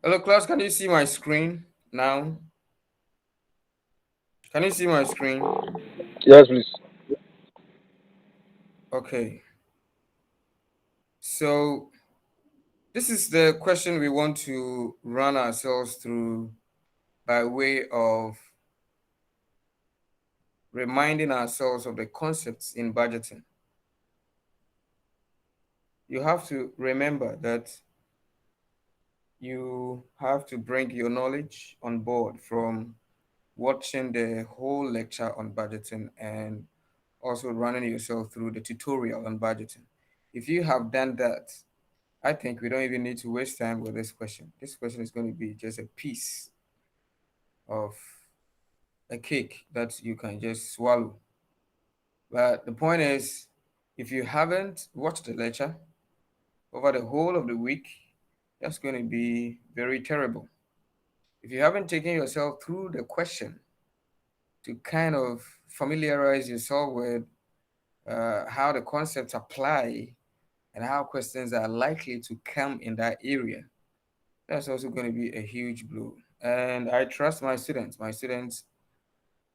Hello, class. Can you see my screen now? Can you see my screen? Yes, please. Okay. So this is the question we want to run ourselves through by way of reminding ourselves of the concepts in budgeting. You have to remember that you have to bring your knowledge on board from watching the whole lecture on budgeting and also running yourself through the tutorial on budgeting. If you have done that, I think we don't even need to waste time with this question. This question is going to be just a piece of a cake that you can just swallow. But the point is, if you haven't watched the lecture over the whole of the week, that's going to be very terrible. If you haven't taken yourself through the question to kind of familiarize yourself with how the concepts apply and how questions are likely to come in that area, that's also going to be a huge blow. And I trust my students. My students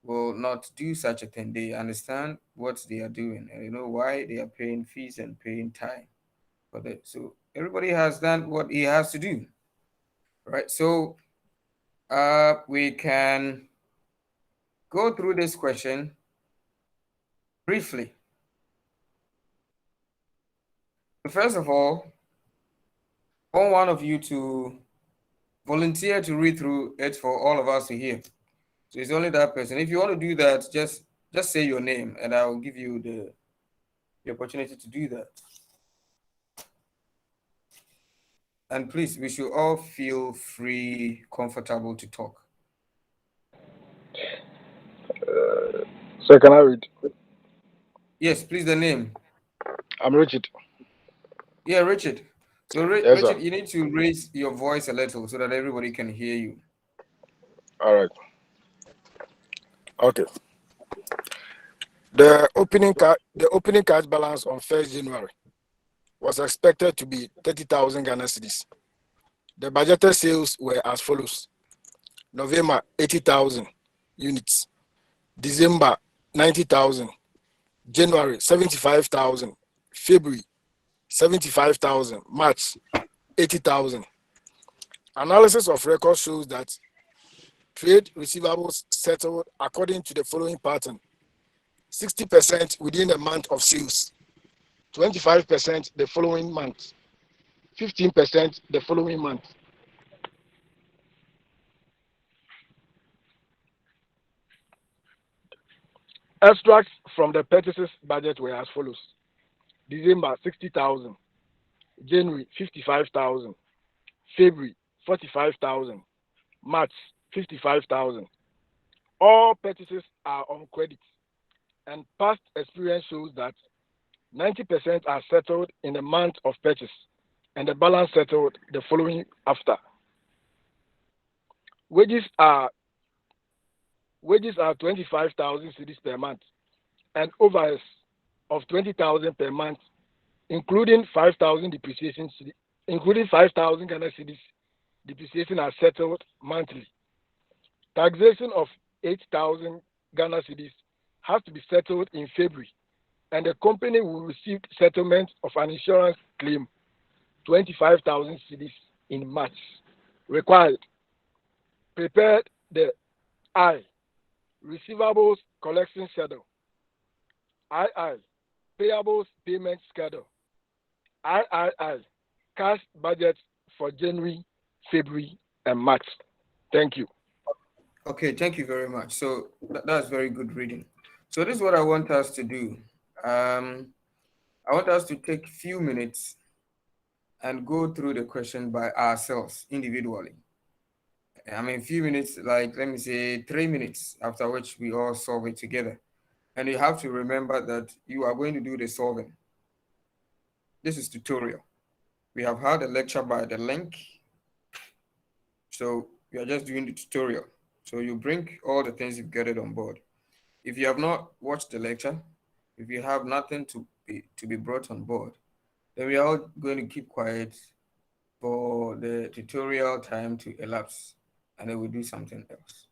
will not do such a thing. They understand what they are doing and they know why they are paying fees and paying time for that. So everybody has done what he has to do, right? So we can go through this question briefly. First of all, I want one of you to volunteer to read through it for all of us to hear. So it's only that person. If you want to do that, just say your name and I will give you the opportunity to do that. And please, we should all feel free, comfortable to talk. So can I read? Yes, please, the name. I'm Richard. Yeah, Richard. So, Yes, sir. Richard, you need to raise your voice a little so that everybody can hear you. All right. Okay. The opening cash balance on 1st January was expected to be 30,000 Ghana cedis. The budgeted sales were as follows: November 80,000 units, December 90,000, January 75,000, February 75,000, March 80,000. Analysis of record shows that trade receivables settled according to the following pattern: 60% within the month of sales, 25% the following month, 15% the following month. Extracts from the purchases budget were as follows: December 60,000, January 55,000, February 45,000, March 55,000. All purchases are on credit, and past experience shows that 90% are settled in the month of purchase, and the balance settled the following after. Wages are wages are 25,000 cedis per month, and overheads of 20,000 per month, including 5,000 depreciation, including 5,000 Ghana cedis depreciation are settled monthly. Taxation of 8,000 Ghana cedis has to be settled in February, and the company will receive settlement of an insurance claim 25,000 cedis in March. Required: prepare the I receivables collection schedule, II payables payment schedule, III cash budget for January, February, and March. Thank you. Okay, thank you very much. So that's very good reading. So this is what I want us to do. Um, I want us to take a few minutes and go through the question by ourselves individually. I mean, few minutes, like let me say 3 minutes, after which we all solve it together. And you have to remember that you are going to do the solving. This is tutorial. We have had a lecture by the link, so we are just doing the tutorial. So you bring all the things you've gathered on board. If you have not watched the lecture, if you have nothing to be brought on board, then we are all going to keep quiet for the tutorial time to elapse, and then we do something else,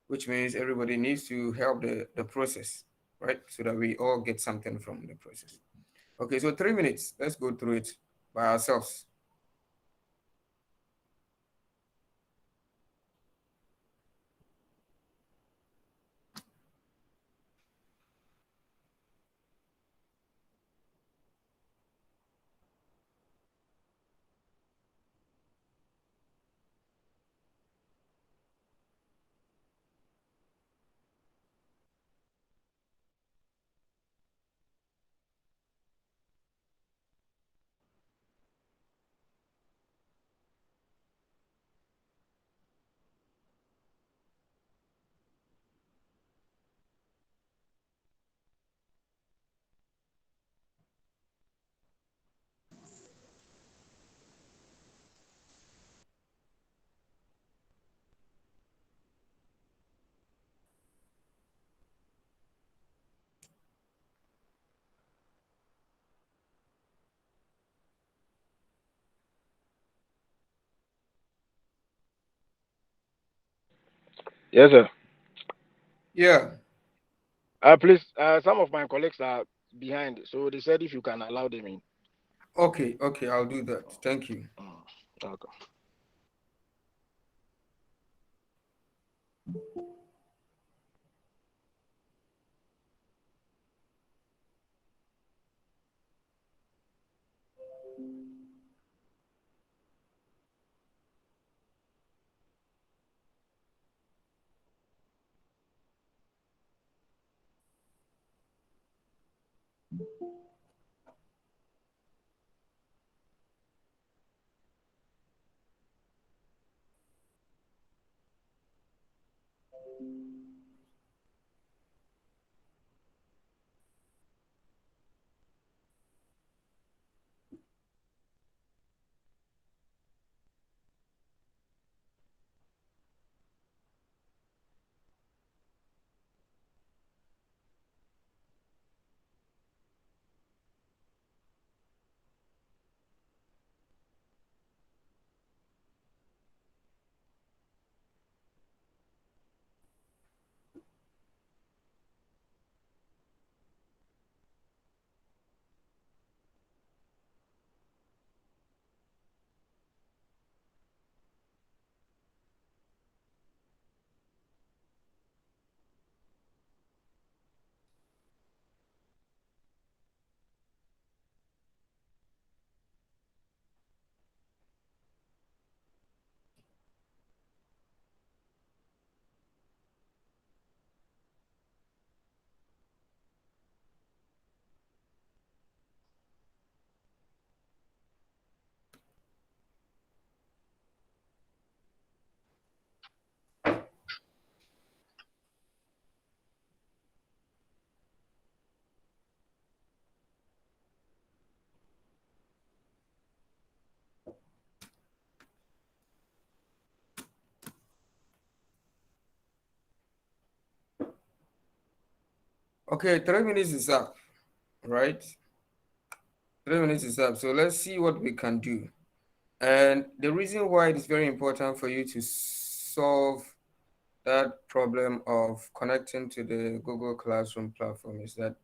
which means everybody needs to help the process, right? So that we all get something from the process. Okay, so 3 minutes. Let's go through it by ourselves. Yes, sir. Yeah. Please, some of my colleagues are behind, so they said if you can allow them in. Okay, okay, I'll do that. Thank you. Mm, okay. Okay, 3 minutes is up, right? 3 minutes is up. So let's see what we can do. And the reason why it is very important for you to solve that problem of connecting to the Google Classroom platform is that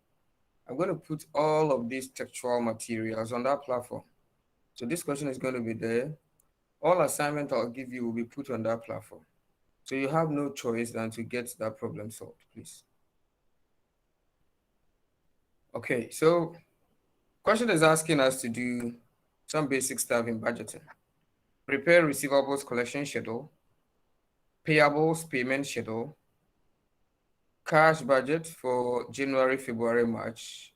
I'm going to put all of these textual materials on that platform. So this question is going to be there. All assignment I'll give you will be put on that platform. So you have no choice than to get that problem solved, please. Okay, so question is asking us to do some basic stuff in budgeting. Prepare receivables collection schedule, payables payment schedule, cash budget for January, February, March.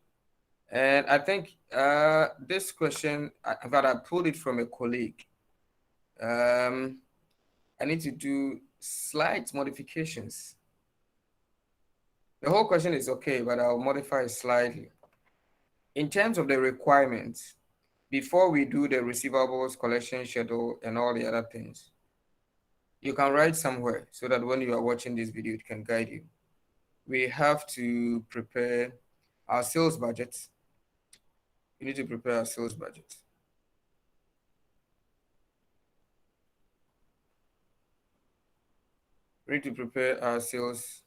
And I think this question, in fact, I pulled it from a colleague. Um, I need to do slight modifications. The whole question is okay, but I'll modify it slightly. In terms of the requirements, before we do the receivables collection schedule and all the other things, you can write somewhere so that when you are watching this video, it can guide you. We have to prepare our sales budget. You need to prepare our sales budget. ready to prepare our sales.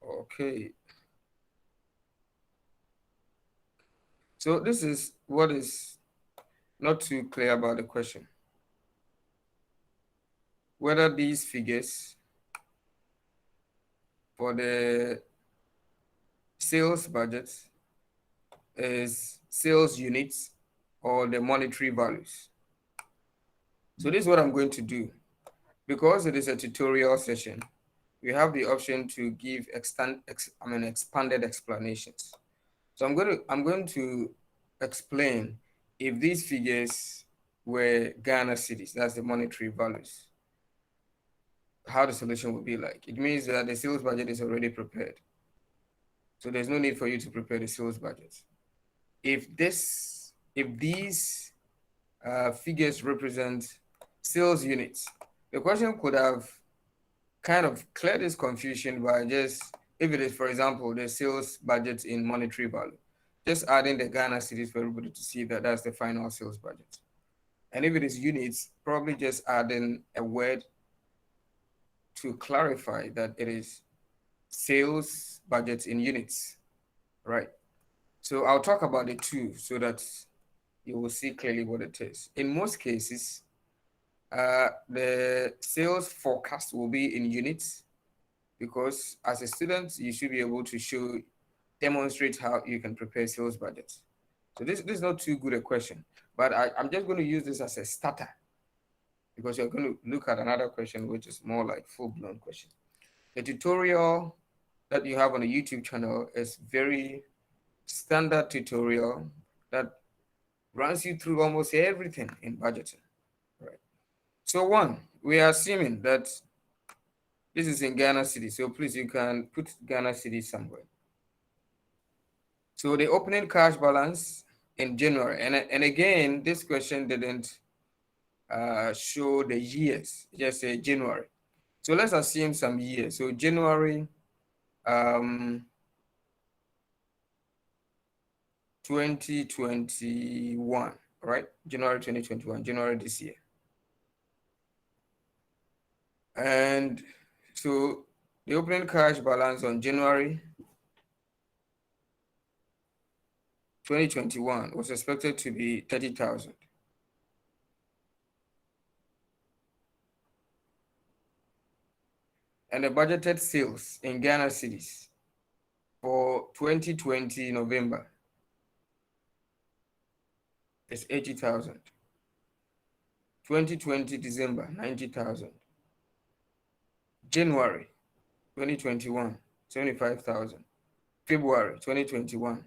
Okay. So this is what is not too clear about the question. Whether these figures for the sales budget is sales units or the monetary values. So this is what I'm going to do. Because it is a tutorial session, we have the option to give expanded explanations. So I'm going to explain if these figures were Ghana cedis, that's the monetary values, how the solution would be like. It means that the sales budget is already prepared. So there's no need for you to prepare the sales budget. If these figures represent sales units, the question could have kind of cleared this confusion by just, if it is, for example, the sales budget in monetary value, just adding the Ghana cedis for everybody to see that that's the final sales budget. And if it is units, probably just adding a word to clarify that it is sales budget in units, right? So I'll talk about the two so that you will see clearly what it is. In most cases, the sales forecast will be in units because as a student, you should be able to demonstrate how you can prepare sales budgets. So this is not too good a question, but I'm just going to use this as a starter because you're going to look at another question which is more like full-blown question. The tutorial that you have on the YouTube channel is very standard tutorial that runs you through almost everything in budgeting. Right. So one, we are assuming that this is in Ghana City. So please, you can put Ghana City somewhere. So the opening cash balance in January, and again, this question didn't show the years, just say January. So let's assume some years. So January um, 2021, right? January 2021, January this year. And so the opening cash balance on January 2021 was expected to be 30,000. And the budgeted sales in Ghana cities for 2020 November is 80,000. 2020 December, 90,000. January 2021, 75,000. February 2021,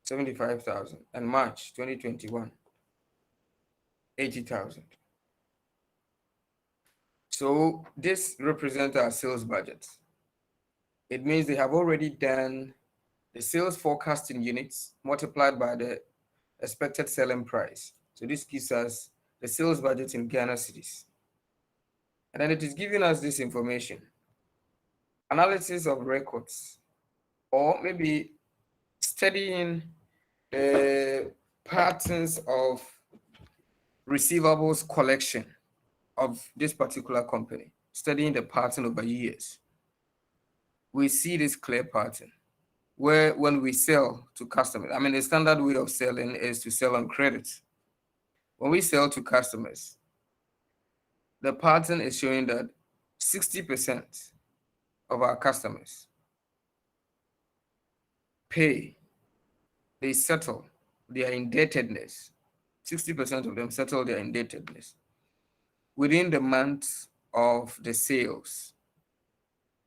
75,000. And March 2021, 80,000. So this represents our sales budget. It means they have already done the sales forecast in units multiplied by the expected selling price. So this gives us the sales budget in Ghana cities. And then it is giving us this information. Analysis of records, or maybe studying the patterns of receivables collection of this particular company, studying the pattern over years. We see this clear pattern where when we sell to customers, I mean, the standard way of selling is to sell on credit. When we sell to customers, the pattern is showing that 60% of our customers pay, they settle their indebtedness. 60% of them settle their indebtedness within the month of the sales.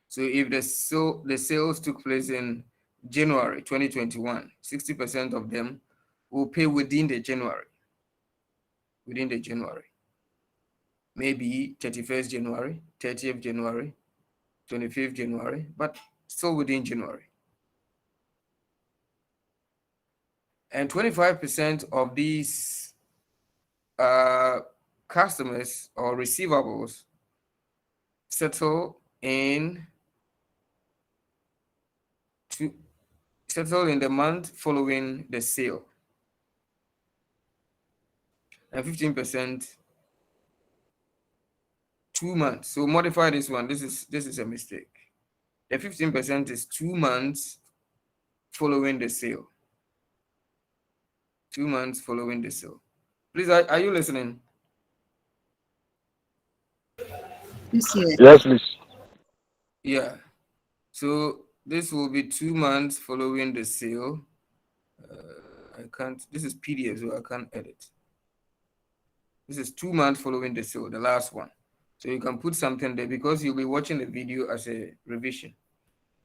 So if the sales took place in January 2021, 60% of them will pay within the January. Within the January. Maybe 31st January, 30th January, 25th January, but still within January. And 25% of these customers or receivables settle in to settle in the month following the sale. and 15% 2 months. So modify this one. This is a mistake. The 15% is 2 months following the sale. 2 months following the sale. Please, are you listening? This year. Yes, please. Yeah. So this will be 2 months following the sale. I can't. This is PDF, so I can't edit. This is 2 months following the sale, the last one. So you can put something there because you'll be watching the video as a revision.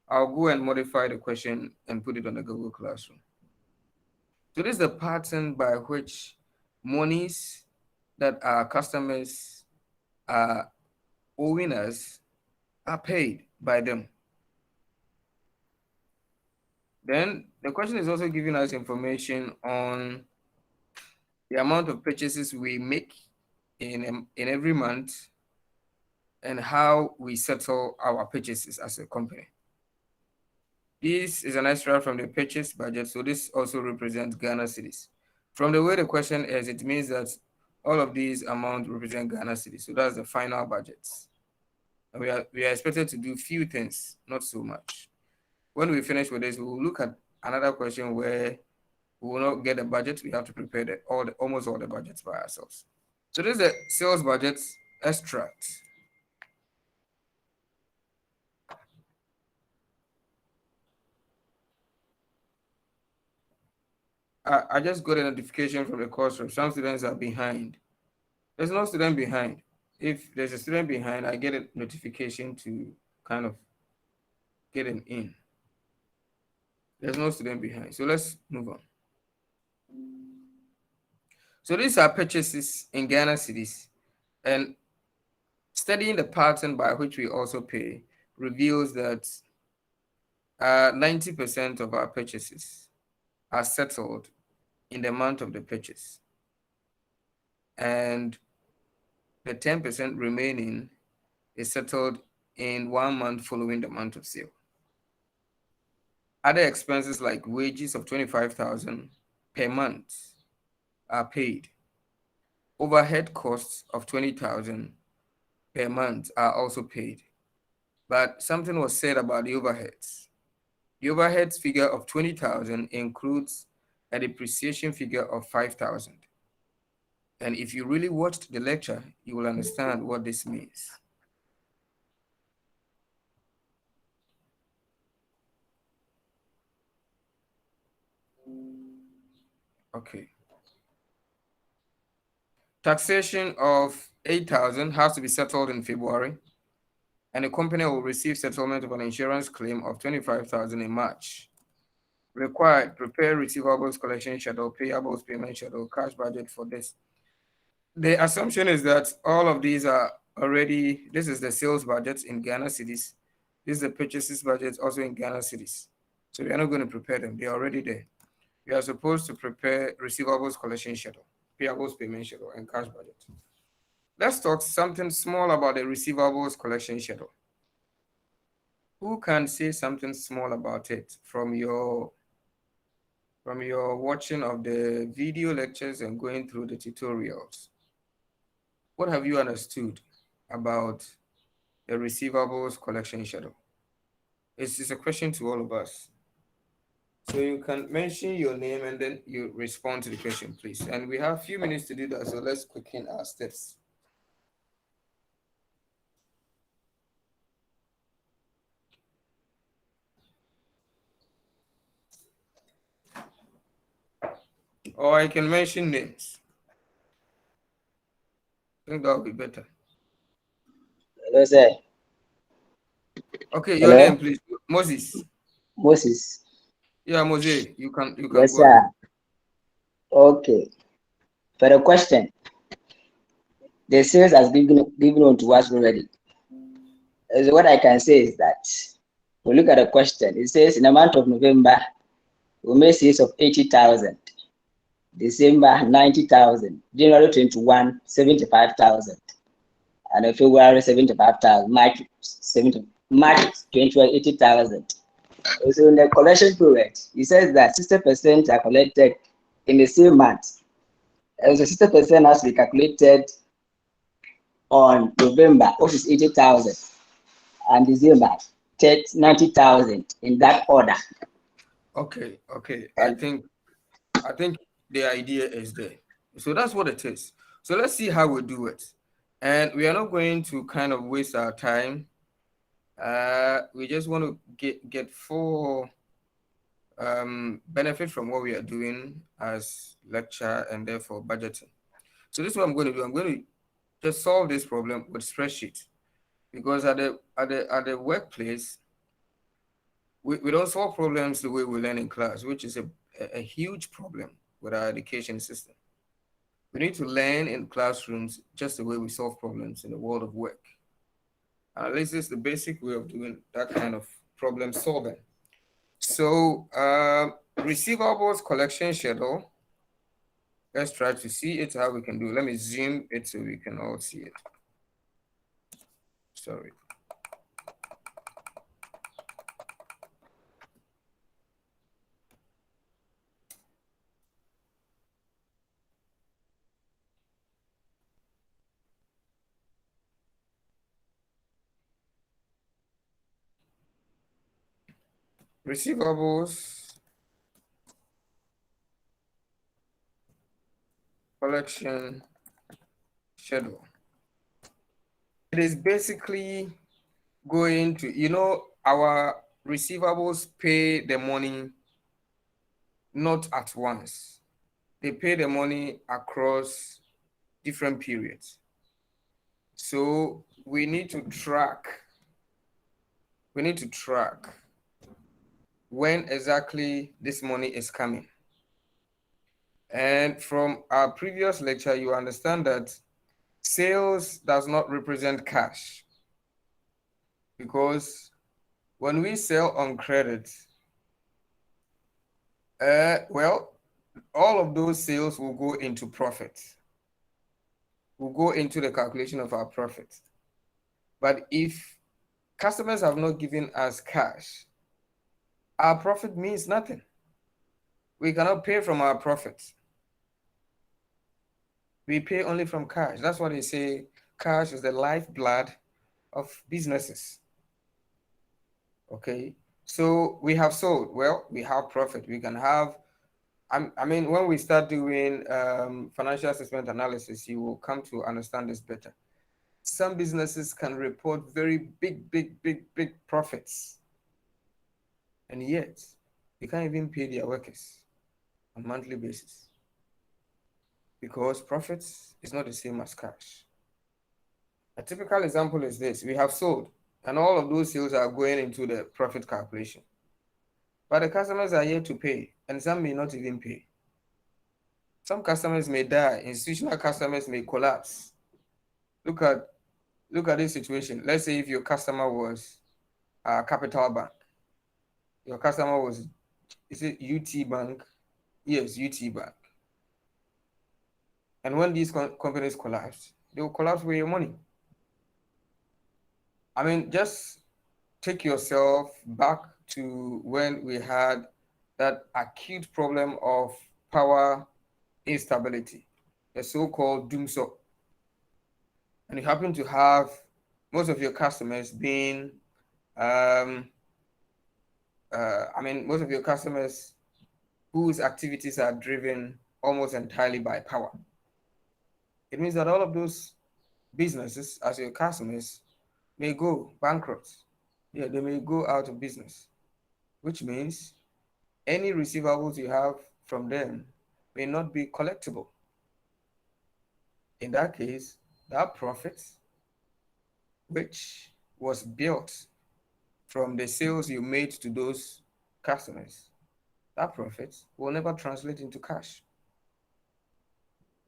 I'll go and modify the question and put it on the Google Classroom. So this is the pattern by which monies that our customers are owing us are paid by them. Then the question is also giving us information on the amount of purchases we make in every month and how we settle our purchases as a company. This is an extra from the purchase budget, so this also represents Ghana cedis. From the way the question is, it means that all of these amounts represent Ghana cedis. So that's the final budget. And we are expected to do few things, not so much. When we finish with this, we will look at another question where we will not get a budget. We have to prepare almost all the budgets by ourselves. So this is the sales budget extract. I just got a notification from the course room. Some students are behind. There's no student behind. If there's a student behind, I get a notification to kind of get him in. There's no student behind. So let's move on. So these are purchases in Ghana cedis, and studying the pattern by which we also pay reveals that 90% of our purchases are settled in the month of the purchase. And the 10% remaining is settled in 1 month following the month of sale. Other expenses like wages of 25,000 per month are paid. Overhead costs of 20,000 per month are also paid. But something was said about the overheads. The overheads figure of 20,000 includes a depreciation figure of 5,000. And if you really watched the lecture, you will understand what this means. Okay. Taxation of 8,000 has to be settled in February, and the company will receive settlement of an insurance claim of 25,000 in March. Required, prepare receivables collection schedule, payables payment schedule, cash budget for this. The assumption is that all of these are already, this is the sales budget in Ghana cedis. This is the purchases budget also in Ghana cedis. So we are not going to prepare them. They are already there. We are supposed to prepare receivables collection schedule, payables payment schedule, and cash budget. Let's talk something small about the receivables collection schedule. Who can say something small about it from your watching of the video lectures and going through the tutorials? What have you understood about the receivables collection schedule? It's a question to all of us. So you can mention your name and then you respond to the question, please. And we have a few minutes to do that, so let's quicken our steps. Or I can mention names. I think that would be better. Hello, sir. Okay, your name, Hello, please. Moses. Moses. Yeah, Moses, you can Yes, go ahead. sir. Okay. For the question, the sales has given on to us already. So what I can say is that we look at the question. It says in the month of November, we made sales of 80,000. December 90,000. January 21, 75,000. And February 75,000. March 21, 80,000. So in the collection period, it says that 60% are collected in the same month, As the 60% has to be calculated on November, which is 80,000, and December, 90,000 in that order. Okay, okay. I And think I think the idea is there. So that's what it is. So let's see how we do it. And we are not going to kind of waste our time. We just want to get full benefit from what we are doing as lecture and therefore budgeting. So this is what I'm going to do. I'm going to just solve this problem with spreadsheet because at the workplace we don't solve problems the way we learn in class, which is a huge problem with our education system. We need to learn in classrooms just the way we solve problems in the world of work. At least it's the basic way of doing that kind of problem solving. So, receivables collection schedule. Let's try to see it how we can do. Let me zoom it so we can all see it. Sorry. Receivables collection schedule. It is basically going to, our receivables pay the money not at once. They pay the money across different periods. So we need to track when exactly this money is coming. And from our previous lecture, you understand that sales does not represent cash because when we sell on credit, well, all of those sales will go into profit, will go into the calculation of our profit. But if customers have not given us cash, our profit means nothing. We cannot pay from our profits. We pay only from cash. That's why they say cash is the lifeblood of businesses. Okay. So we have sold. Well, we have profit. We can have, I mean, when we start doing financial assessment analysis, you will come to understand this better. Some businesses can report very big profits, and yet they can't even pay their workers on a monthly basis because profits is not the same as cash. A typical example is this: we have sold, and all of those sales are going into the profit calculation. But the customers are yet to pay, and some may not even pay. Some customers may die, institutional customers may collapse. Look at this situation. Let's say if your customer was Capital Bank, your customer was, is it UT Bank? Yes, UT Bank. And when these companies collapse, they will collapse with your money. I mean, just take yourself back to when we had that acute problem of power instability, the so-called doomsday, and you happen to have most of your customers being, most of your customers whose activities are driven almost entirely by power. It means that all of those businesses, as your customers, may go bankrupt. Yeah, they may go out of business, which means any receivables you have from them may not be collectible. In that case, that profit, which was built from the sales you made to those customers, that profit will never translate into cash.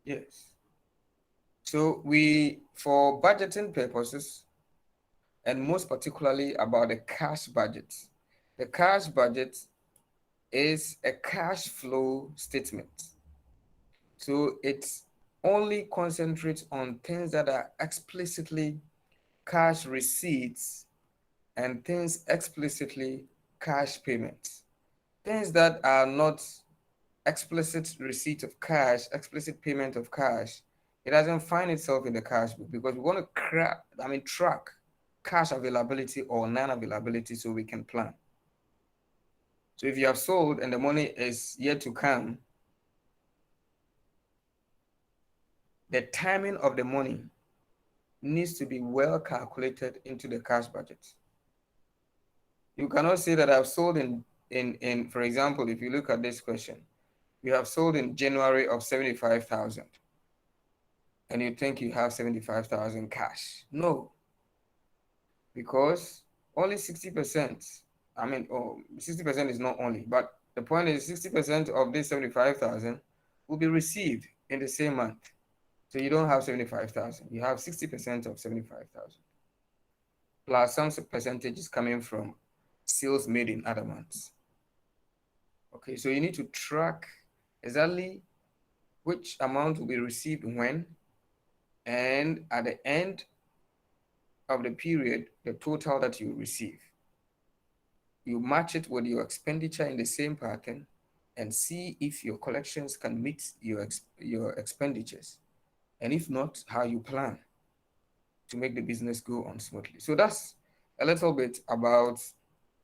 Yes. So for budgeting purposes, and most particularly about the cash budget, the cash budget is a cash flow statement. So it only concentrates on things that are explicitly cash receipts and things explicitly cash payments. Things that are not explicit receipt of cash, explicit payment of cash, it doesn't find itself in the cash book because we want to track cash availability or non-availability so we can plan. So if you have sold and the money is yet to come, the timing of the money needs to be well calculated into the cash budget. You cannot say that I've sold in for example, if you look at this question, you have sold in January of 75,000 and you think you have 75,000 cash. No, because only 60%, 60% is not only, but the point is 60% of this 75,000 will be received in the same month. So you don't have 75,000, you have 60% of 75,000. Plus some percentages coming from sales made in other months. Okay, so you need to track exactly which amount will be received when, and at the end of the period, the total that you receive. You match it with your expenditure in the same pattern and see if your collections can meet your expenditures. And if not, how you plan to make the business go on smoothly. So that's a little bit about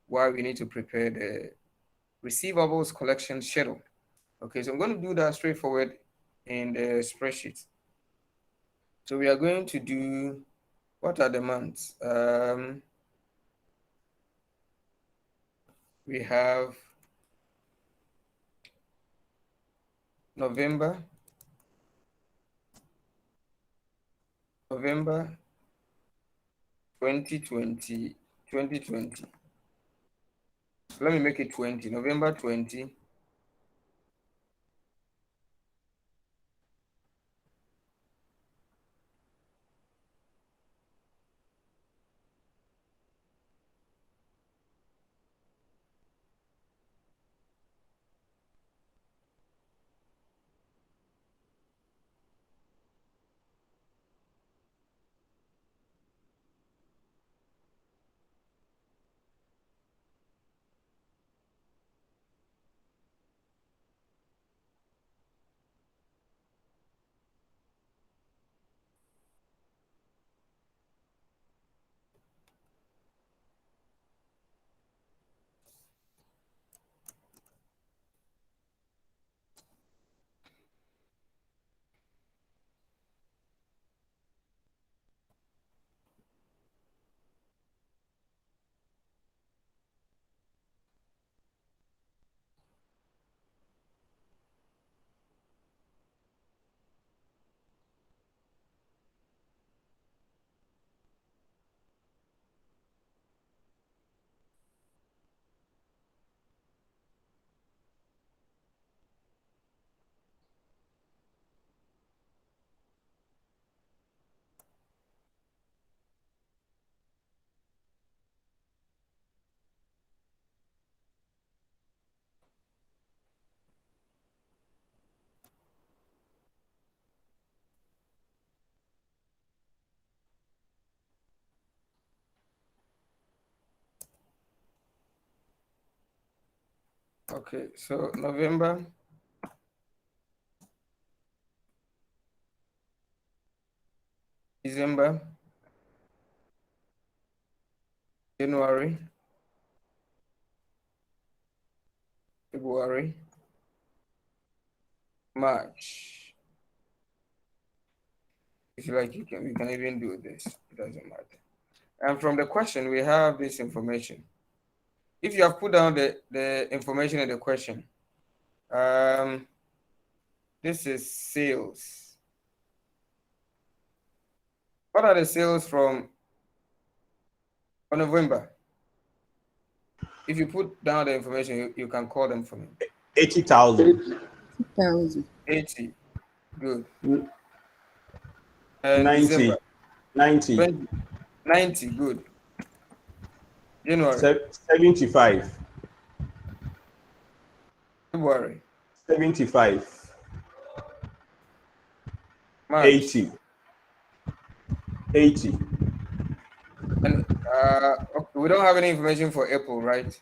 why we need to prepare the receivables collection schedule. Okay, so I'm going to do that straightforward in the spreadsheet. So we are going to do, what are the months? We have November, 2020, 2020. Let me make it 20, November 20. Okay, so November, December, January, February, March. If you like, we can even do this. It doesn't matter. And from the question, we have this information. If you have put down the information in the question, this is sales. What are the sales from November? If you put down the information, you can call them for me. 80,000. 2,000. 80. Good. And 90. December. 90. 20. 90. Good. January. 75. February. 75. March. 80. 80. And okay, we don't have any information for April, right?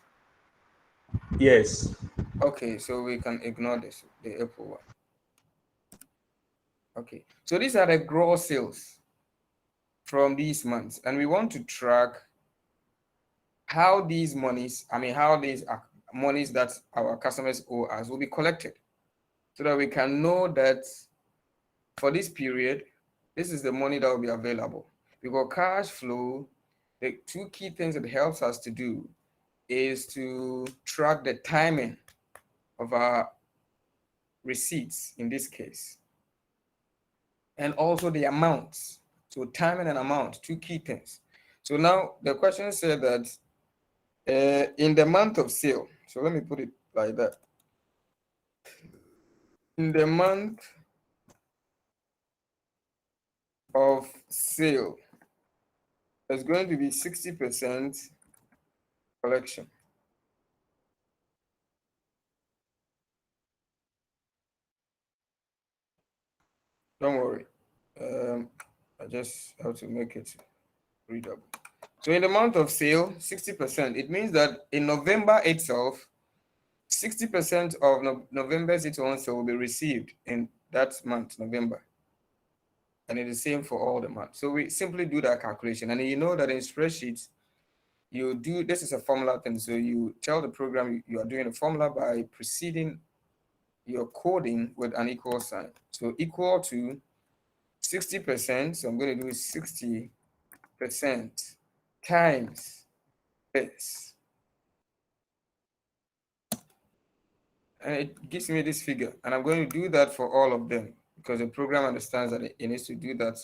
Yes. Okay, so we can ignore this, the April one. Okay, so these are the gross sales from these months, and we want to track how these monies, how these monies that our customers owe us will be collected, so that we can know that for this period, this is the money that will be available. Because cash flow, the two key things it helps us to do is to track the timing of our receipts in this case, and also the amounts. So timing and amount, two key things. So now the question said that in the month of sale, so let me put it like that. In the month of sale, there's going to be 60% collection. Don't worry. I just have to make it readable. So in the month of sale, 60%, it means that in November itself, 60% of November's own sale will be received in that month, November. And it is the same for all the months. So we simply do that calculation. And you know that in spreadsheets, you do, this is a formula thing. So you tell the program you are doing a formula by preceding your coding with an equal sign. So equal to 60%. So I'm going to do 60% times this. And it gives me this figure. And I'm going to do that for all of them because the program understands that it needs to do that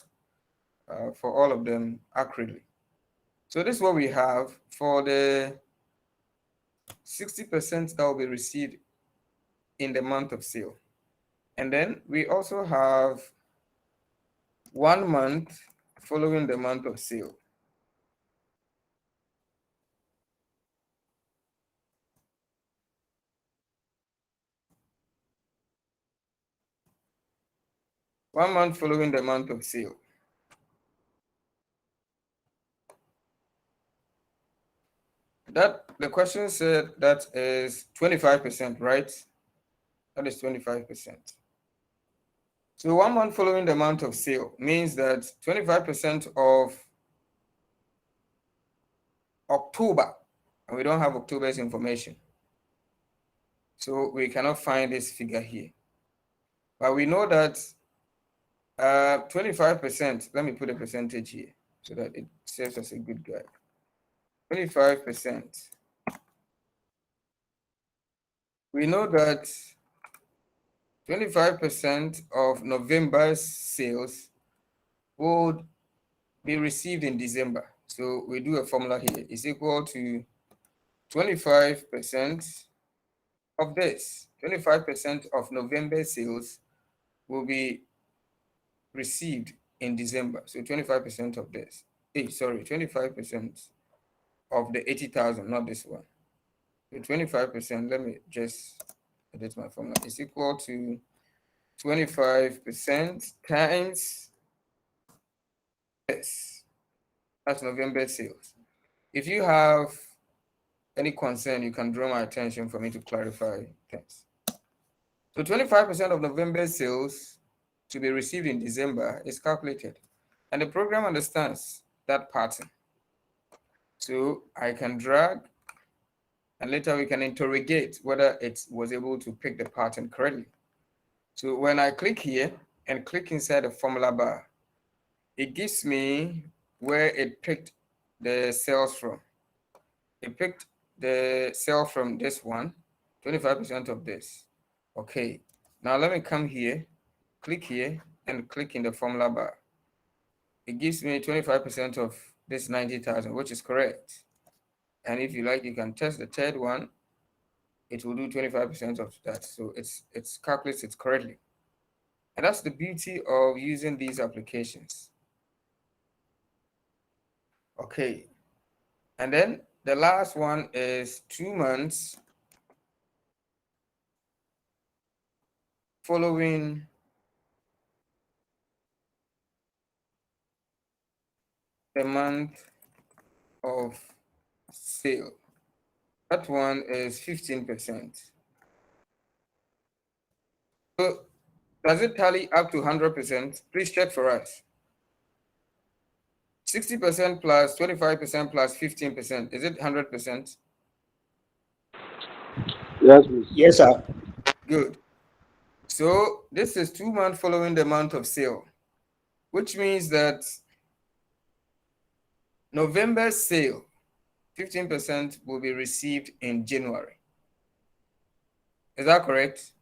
for all of them accurately. So this is what we have for the 60% that will be received in the month of sale. And then we also have 1 month following the month of sale. One month following the month of sale. That the question said that is 25%, right? That is 25%. So 1 month following the month of sale means that 25% of October, and we don't have October's information. So we cannot find this figure here. But we know that 25%, let me put a percentage here so that it serves as a good guide. 25%. We know that 25% of November's sales would be received in December. So we do a formula here. It's equal to 25% of this. 25% of November's sales will be received in December. So 25% of this. Hey, sorry, 25% of the 80,000, not this one. So 25%, let me just edit my formula. It's equal to 25% times this. That's November sales. If you have any concern, you can draw my attention for me to clarify things. So 25% of November sales to be received in December is calculated. And the program understands that pattern. So I can drag, and later we can interrogate whether it was able to pick the pattern correctly. So when I click here and click inside the formula bar, it gives me where it picked the cells from. It picked the cell from this one, 25% of this. Okay, now let me come here, click here, and click in the formula bar. It gives me 25% of this 90,000, which is correct. And if you like, you can test the third one. It will do 25% of that. So it's calculates it correctly. And that's the beauty of using these applications. Okay. And then the last one is 2 months following the month of sale. That one is 15%. So does it tally up to 100%? Please check for us. 60% plus 25% plus 15%. Is it 100%? Yes, please. Yes, sir. Good. So this is 2 months following the month of sale, which means that November's sale, 15% will be received in January. Is that correct?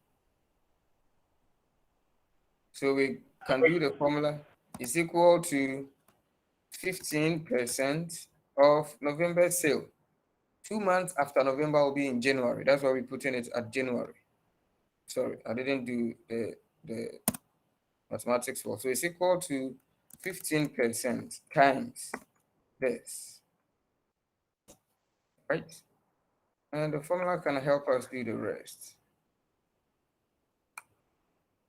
So we can do the formula is equal to 15% of November's sale. 2 months after November will be in January. That's why we're putting it at January. Sorry, I didn't do the mathematics well. So it's equal to 15% times this, right? And the formula can help us do the rest.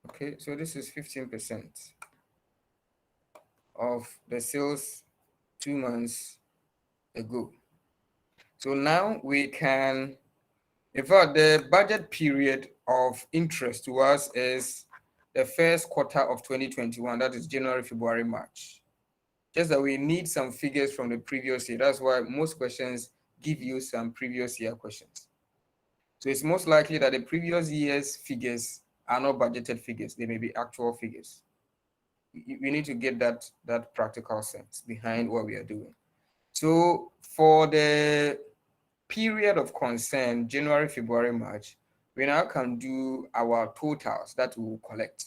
Okay, so this is 15% of the sales 2 months ago. So now we can, in fact, the budget period of interest to us is the first quarter of 2021, that is January, February, March. Just that we need some figures from the previous year. That's why most questions give you some previous year questions. So it's most likely that the previous year's figures are not budgeted figures. They may be actual figures. We need to get that practical sense behind what we are doing. So for the period of concern, January, February, March, we now can do our totals that we will collect.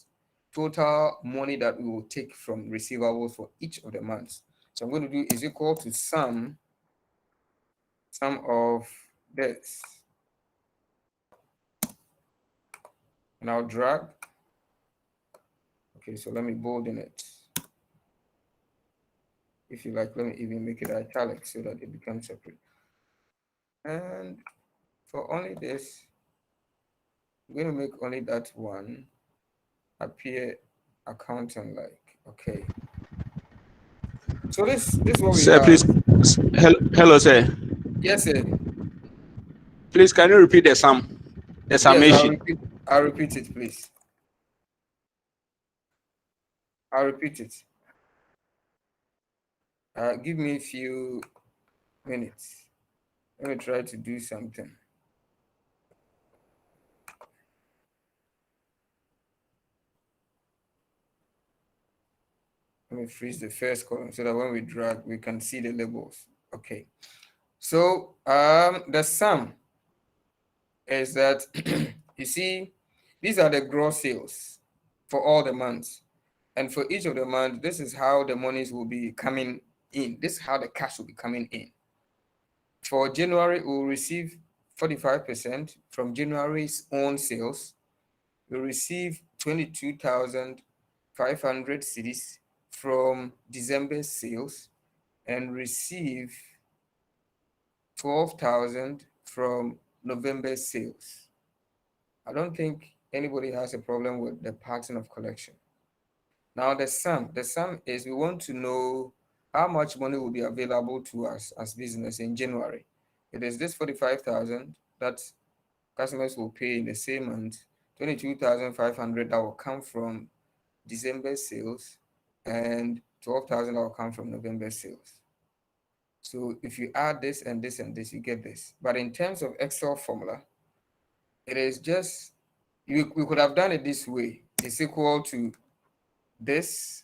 Total money that we will take from receivables for each of the months. So I'm going to do is equal to sum of this. And I'll drag. Okay, so let me bolden it. If you like, let me even make it italic so that it becomes separate. And for only this, I'm going to make only that one appear accountant like. Okay. So this is what we Sir, have. please. Hello, sir. Yes, sir. Please, can you repeat the sum? The Yes, summation. I'll repeat it, please. I'll repeat it. Give me a few minutes. Let me try to do something. Let me freeze the first column so that when we drag, we can see the labels. Okay. So the sum is that you see, these are the gross sales for all the months. And for each of the months, this is how the monies will be coming in. This is how the cash will be coming in. For January, we'll receive 45% from January's own sales. We'll receive 22,500 cedis from December's sales and receive 12,000 from November's sales. I don't think anybody has a problem with the pattern of collection. Now the sum is we want to know how much money will be available to us as business in January. It is this 45,000 that customers will pay in the same month, 22,500 that will come from December sales, and 12,000 that will come from November sales. So if you add this and this and this, you get this. But in terms of Excel formula, it is just, we could have done it this way. It's equal to this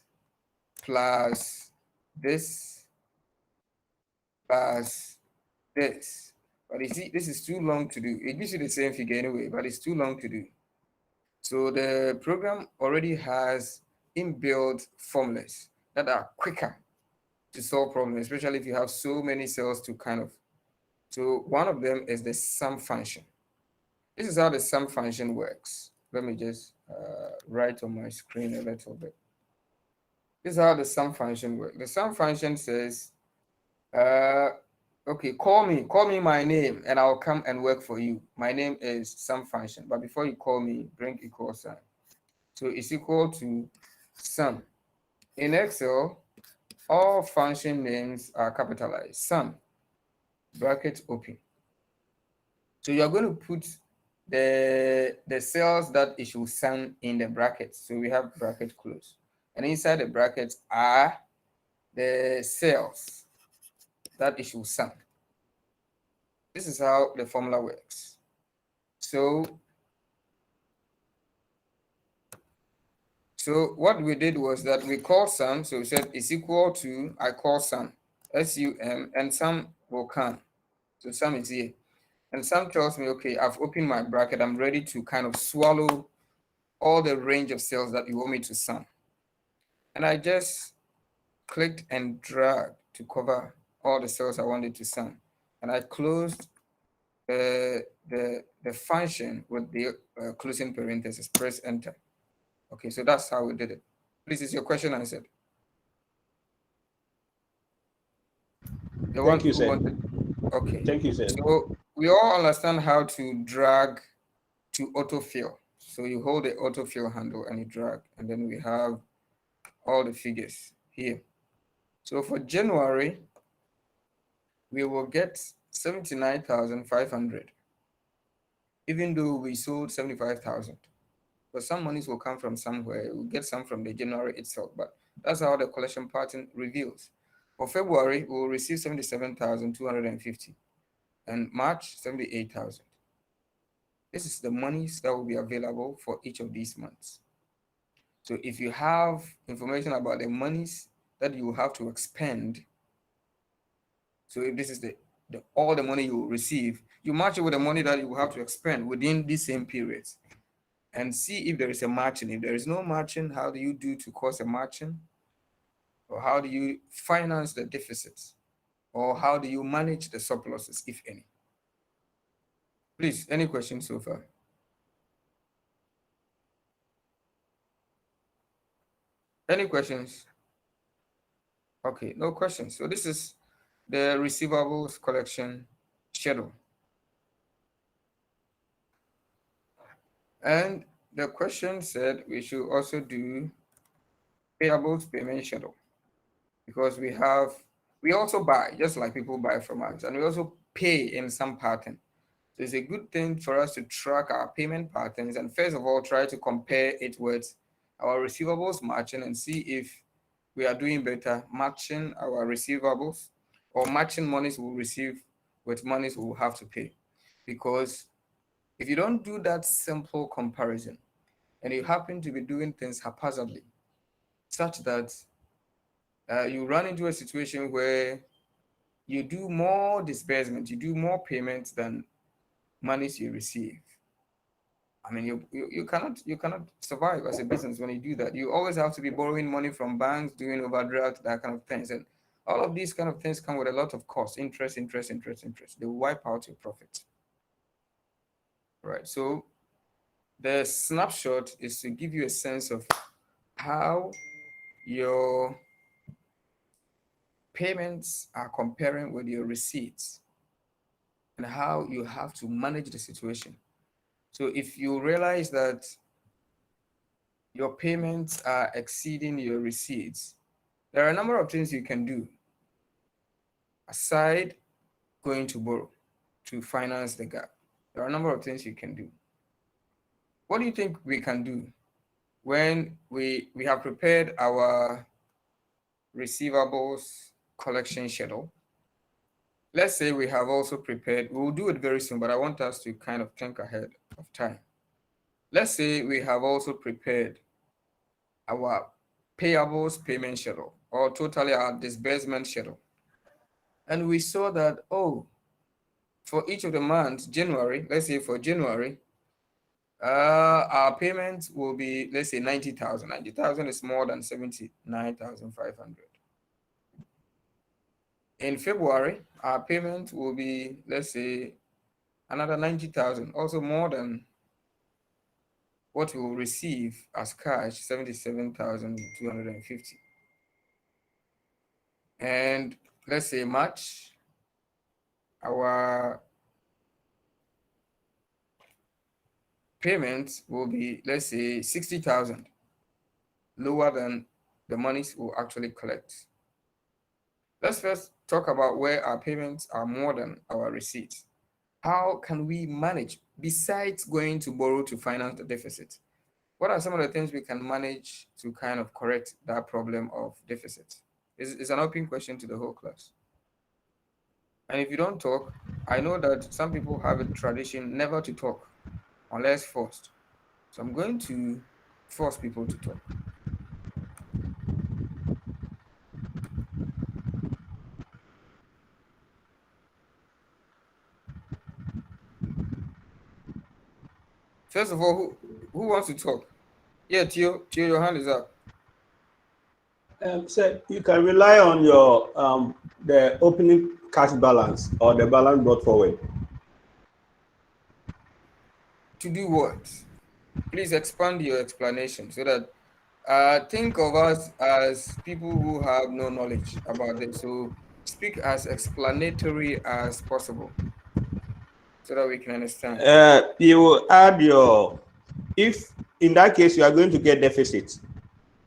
plus this plus this. But you see, this is too long to do. It gives you the same figure anyway, but it's too long to do. So the program already has inbuilt formulas that are quicker to solve problems, especially if you have so many cells to kind of. So one of them is the sum function. This is how the sum function works. Let me just write on my screen a little bit. This is how the sum function works. The sum function says, okay, call me my name, and I'll come and work for you. My name is sum function, but before you call me, bring equal sign. So it's equal to sum. In Excel, all function names are capitalized. Sum, bracket open. So you're going to put the cells that it should sum in the brackets. So we have bracket close. And inside the brackets are the cells that it should sum. This is how the formula works. So what we did was that we called sum. So we said it's equal to, I call sum, SUM, and sum will come. So sum is here. And sum tells me, okay, I've opened my bracket. I'm ready to kind of swallow all the range of cells that you want me to sum. And I just clicked and dragged to cover all the cells I wanted to sum. And I closed the function with the closing parenthesis, press enter. Okay, so that's how we did it. Please, is your question answered? The one Thank you, who sir. wanted, okay. Thank you, sir. So we all understand how to drag to autofill. So you hold the autofill handle and you drag, and then we have all the figures here. So for January, we will get 79,500, even though we sold 75,000. But some monies will come from somewhere. We'll get some from the January itself, but that's how the collection pattern reveals. For February, we will receive 77,250, and March, 78,000. This is the monies that will be available for each of these months. So if you have information about the monies that you have to expend, so if this is all the money you will receive, you match it with the money that you will have to expend within these same periods and see if there is a matching. If there is no matching, how do you do to cause a matching? Or how do you finance the deficits? Or how do you manage the surpluses, if any? Please, any questions so far? Any questions? Okay, no questions. So this is the receivables collection schedule. And the question said we should also do payables payment schedule, because we also buy just like people buy from us, and we also pay in some pattern. So it's a good thing for us to track our payment patterns and first of all try to compare it with our receivables matching and see if we are doing better matching our receivables or matching monies we'll receive with monies we'll have to pay. Because if you don't do that simple comparison and you happen to be doing things haphazardly, such that you run into a situation where you do more disbursement, you do more payments than monies you receive. I mean, you cannot survive as a business when you do that. You always have to be borrowing money from banks, doing overdraft, that kind of things, and all of these kind of things come with a lot of cost, interest, interest, interest, interest. They wipe out your profit. Right. So the snapshot is to give you a sense of how your payments are comparing with your receipts and how you have to manage the situation. So if you realize that your payments are exceeding your receipts, there are a number of things you can do aside going to borrow to finance the gap. There are a number of things you can do. What do you think we can do when we have prepared our receivables collection schedule? Let's say we have also prepared, we'll do it very soon, but I want us to kind of think ahead of time. Let's say we have also prepared our payables payment schedule or totally our disbursement schedule. And we saw that, oh, for each of the months, January, let's say for January, our payments will be, let's say 90,000. 90,000 is more than 79,500. In February, our payment will be, let's say, another 90,000, also more than what we will receive as cash, 77,250. And let's say March, our payments will be, let's say, 60,000, lower than the monies we'll actually collect. Let's first talk about where our payments are more than our receipts. How can we manage besides going to borrow to finance the deficit, what are some of the things we can manage to kind of correct that problem of deficit? It's an open question to the whole class. And if you don't talk, I know that some people have a tradition never to talk unless forced. So I'm going to force people to talk. First of all, who wants to talk? Yeah, Tio, your hand is up. So you can rely on your the opening cash balance or the balance brought forward. To do what? Please expand your explanation so that think of us as people who have no knowledge about this. So speak as explanatory as possible so that we can understand. You will add your, if in that case you are going to get deficit.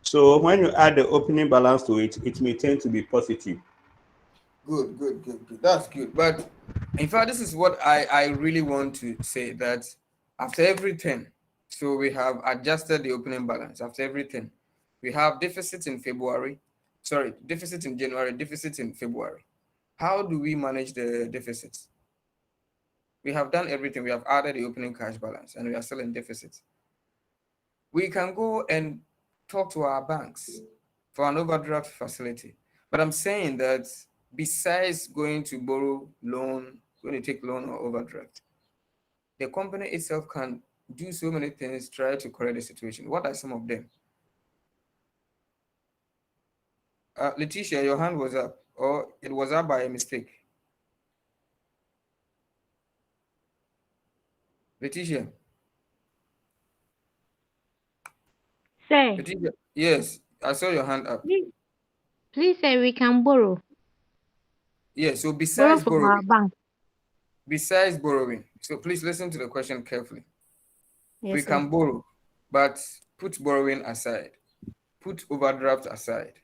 So when you add the opening balance to it, it may tend to be positive. Good. That's good. But in fact, this is what I really want to say that after everything, so we have adjusted the opening balance. After everything, we have deficits in February, sorry, deficits in January, deficits in February. How do we manage the deficits? We have done everything. We have added the opening cash balance and we are still in deficit. We can go and talk to our banks for an overdraft facility. But I'm saying that besides going to borrow loan, going to take loan or overdraft, the company itself can do so many things, try to correct the situation. What are some of them? Letitia, your hand was up, or it was up by a mistake. Letitia, Say, Letitia, yes, I saw your hand up. please, please say we can borrow. Yes, so Borrow from our bank. besides borrowing, so please listen to the question carefully. We Yes, sir. can borrow, but put borrowing aside, put overdraft aside.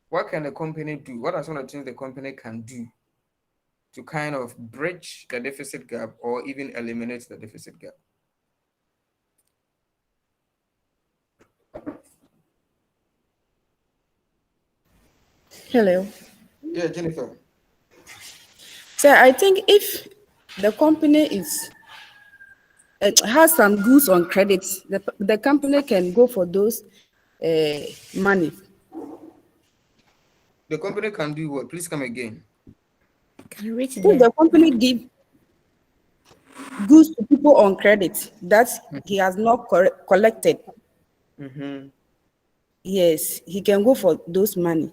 What can the company do? What are some of the things the company can do to kind of bridge the deficit gap or even eliminate the deficit gap? Hello. Yeah, Jennifer. So I think if the company is has some goods on credit, the company can go for those money. The company can do what? Please come again. Can you reach If there? the company give goods to people on credit that he has not collected, Mm-hmm. yes, he can go for those money.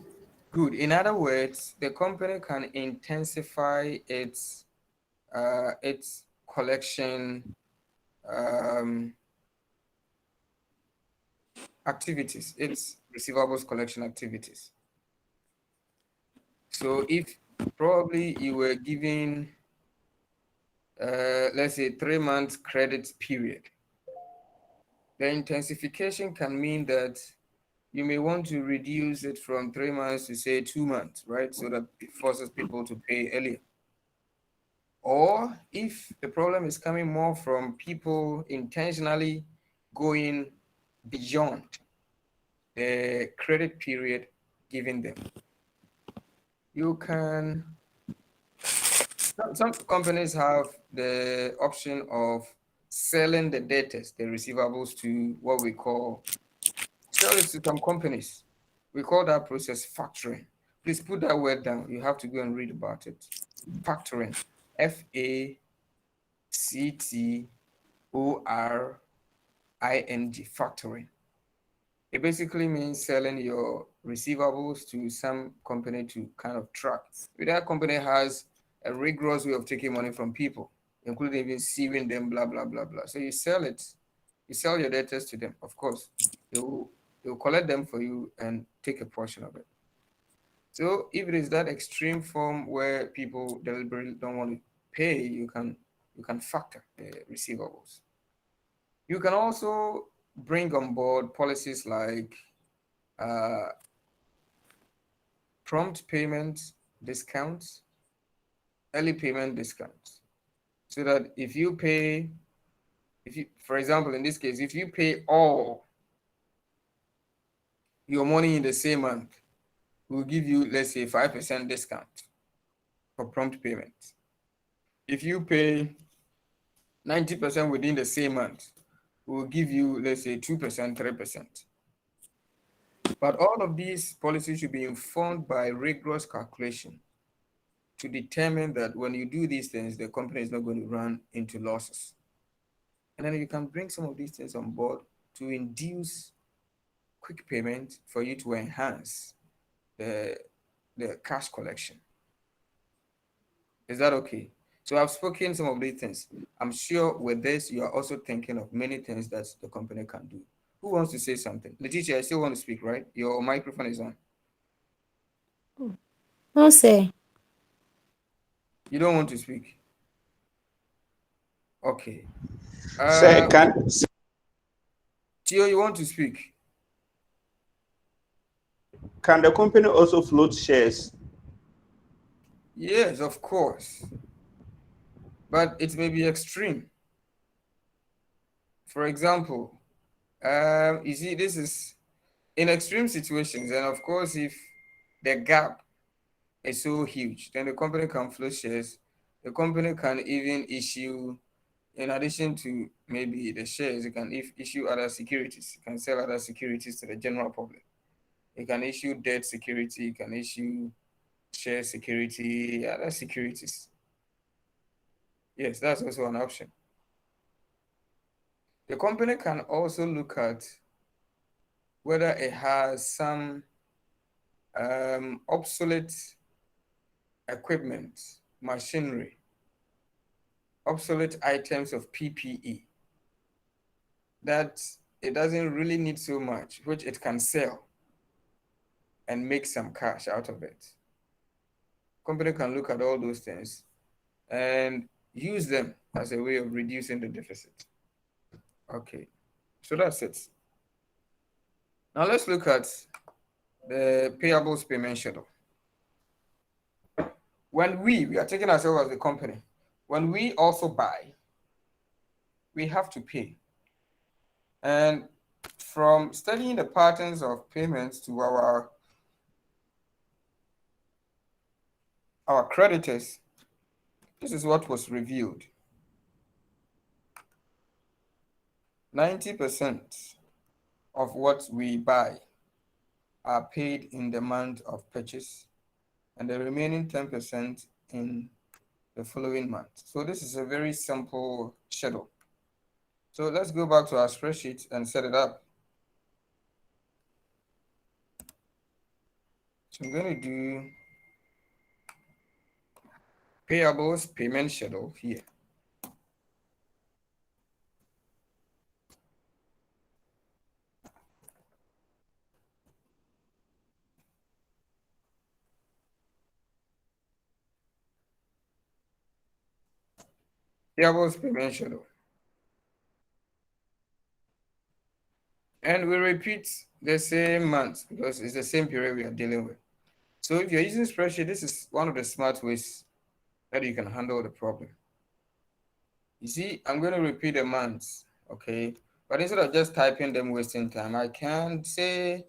Good. In other words, the company can intensify its collection um, activities, its receivables collection activities. So if probably you were given, let's say 3 months credit period, the intensification can mean that you may want to reduce it from 3 months to say 2 months, right? So that it forces people to pay earlier. Or if the problem is coming more from people intentionally going beyond the credit period given them, you can, some companies have the option of selling the debtors, the receivables, to what we call, sell it to some companies. We call that process factoring. Please put that word down. You have to go and read about it. Factoring. FACTORING. Factoring. It basically means selling your receivables to some company to kind of track. If that company has a rigorous way of taking money from people, including even suing them, blah, blah, blah, blah. So you sell it, you sell your debtors to them. Of course, they'll collect them for you and take a portion of it. So if it is that extreme form where people deliberately don't want to pay, you can factor the receivables. You can also bring on board policies like uh, prompt payment discounts, early payment discounts, so that if you pay If you, for example, in this case, if you pay all your money in the same month, we'll give you, let's say, 5% discount for prompt payment. If you pay 90% within the same month, we'll give you, let's say, 2%, 3%. But all of these policies should be informed by rigorous calculation to determine that when you do these things, the company is not going to run into losses. And then you can bring some of these things on board to induce quick payment for you to enhance the, the cash collection. Is that okay? So I've spoken some of these things. I'm sure with this, you are also thinking of many things that the company can do. Who wants to say something? Letitia, I still want to speak, right? Your microphone is on. No, sir. You don't want to speak? Okay. Say, Tio, you want to speak? can the company also float shares? Yes, of course. But it may be extreme. For example, you see, this is in extreme situations. And of course, if the gap is so huge, then the company can float shares. The company can even issue, in addition to maybe the shares, it can issue other securities. It can sell other securities to the general public. It can issue debt security, it can issue share security, other securities. Yes, that's also an option. The company can also look at whether it has some obsolete equipment, machinery, obsolete items of PPE that it doesn't really need so much, which it can sell and make some cash out of it. Company can look at all those things and use them as a way of reducing the deficit. Okay, so that's it. Now let's look at the payables payment schedule. When we are taking ourselves as a company, when we also buy, we have to pay. And from studying the patterns of payments to our creditors, this is what was revealed. 90% of what we buy are paid in the month of purchase, and the remaining 10% in the following month. So this is a very simple schedule. So let's go back to our spreadsheet and set it up. So I'm going to do payables payment schedule here. Payables payment schedule. And we repeat the same month because it's the same period we are dealing with. So if you're using spreadsheet, this is one of the smart ways that you can handle the problem. You see, I'm going to repeat the months, okay? But instead of just typing them, wasting time, I can say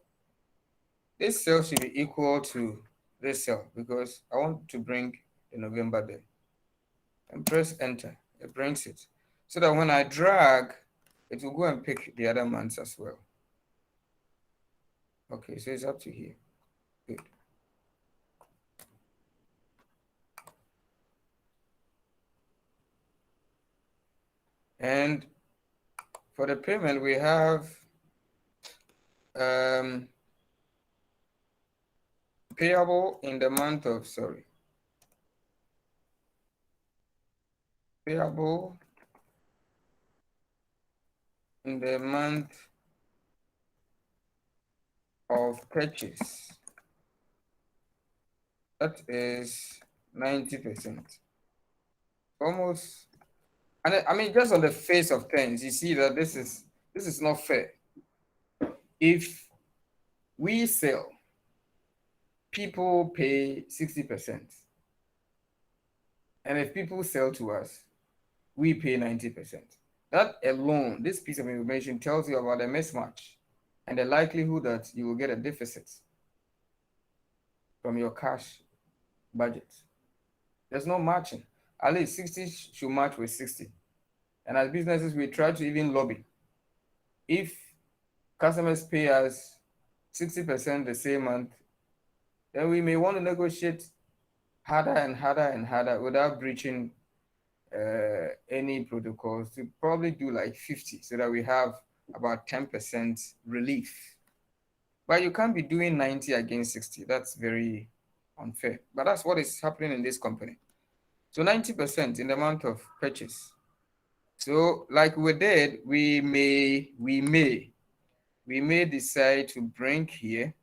this cell should be equal to this cell because I want to bring the November there. And press enter, it brings it. So that when I drag, it will go and pick the other months as well. Okay, so it's up to here. Good. And for the payment, we have payable in the month of, payable in the month of purchase. That is 90%. Almost, and I mean, just on the face of things, you see that this is not fair. If we sell, people pay 60%. And if people sell to us, we pay 90%. That alone, this piece of information tells you about the mismatch and the likelihood that you will get a deficit from your cash budget. There's no matching. At least 60 should match with 60. And as businesses, we try to even lobby. If customers pay us 60% the same month, then we may want to negotiate harder and harder and harder without breaching any protocols to probably do like 50 so that we have about 10% relief. But you can't be doing 90 against 60. That's very unfair. But that's what is happening in this company. So 90% in the amount of purchase. So like we did, we may decide to bring here.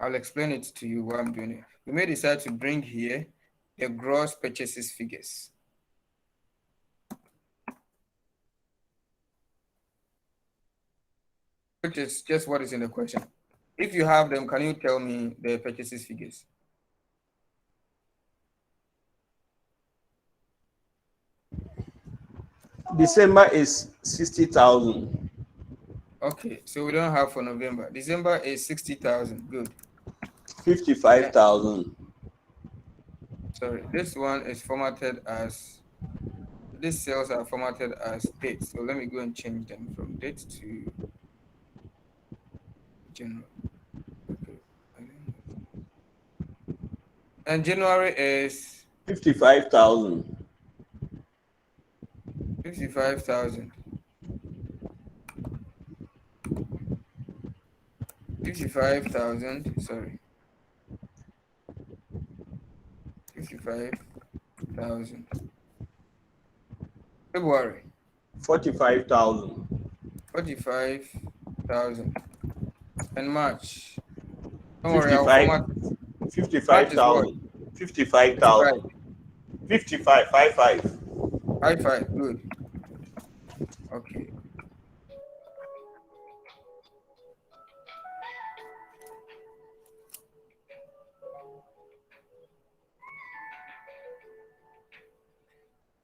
I'll explain it to you what I'm doing here. We may decide to bring here the gross purchases figures. Which is just what is in the question. If you have them, can you tell me the purchases figures? December is 60,000. Okay, so we don't have for November. December is 60,000. Good. 55,000. Sorry, this one is formatted as, these cells are formatted as dates. So let me go and change them from date to January. Okay. And January is 55,000. 55,000. 55,000, sorry. 55,000. February. 45,000. 45,000. And March. Don't worry, I'll 55. format. March is what? 55,000. 55. 55,000. 55. 55. 55. Good. Okay.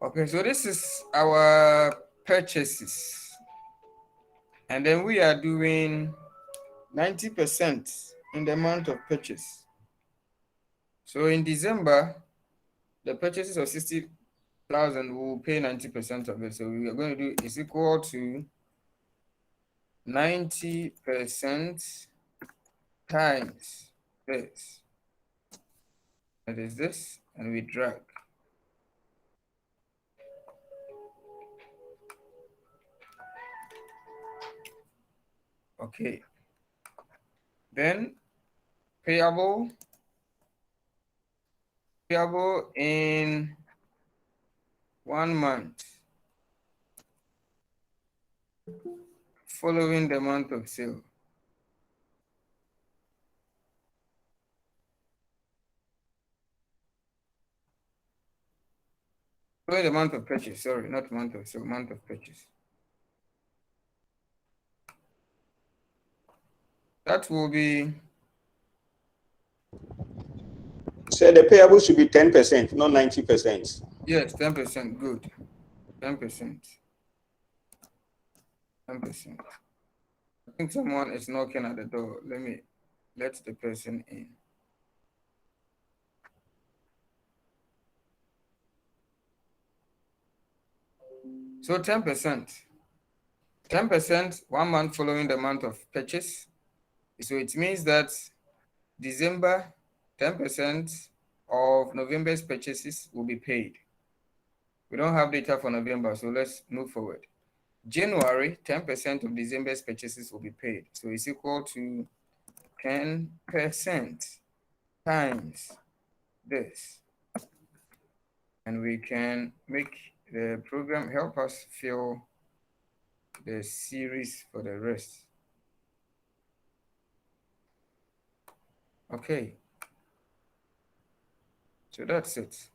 Okay, so this is our purchases. And then we are doing 90% in the amount of purchase. So in December, the purchases of 60,000 will pay 90% of it. So we are going to do is equal to 90% times this. That is this, and we drag. Okay. Then payable in 1 month following the month of sale. Following the month of purchase, sorry, not month of sale, month of purchase. That will be, So the payable should be 10%, not 90%. yes, 10%, good. 10%. 10%. I think someone is knocking at the door. Let the person in. So 10%. 10%, 1 month following the month of purchase. So it means that December, 10% of November's purchases will be paid. We don't have data for November, so let's move forward. January, 10% of December's purchases will be paid. So it's equal to 10% times this. And we can make the program help us fill the series for the rest. Okay. So that's it.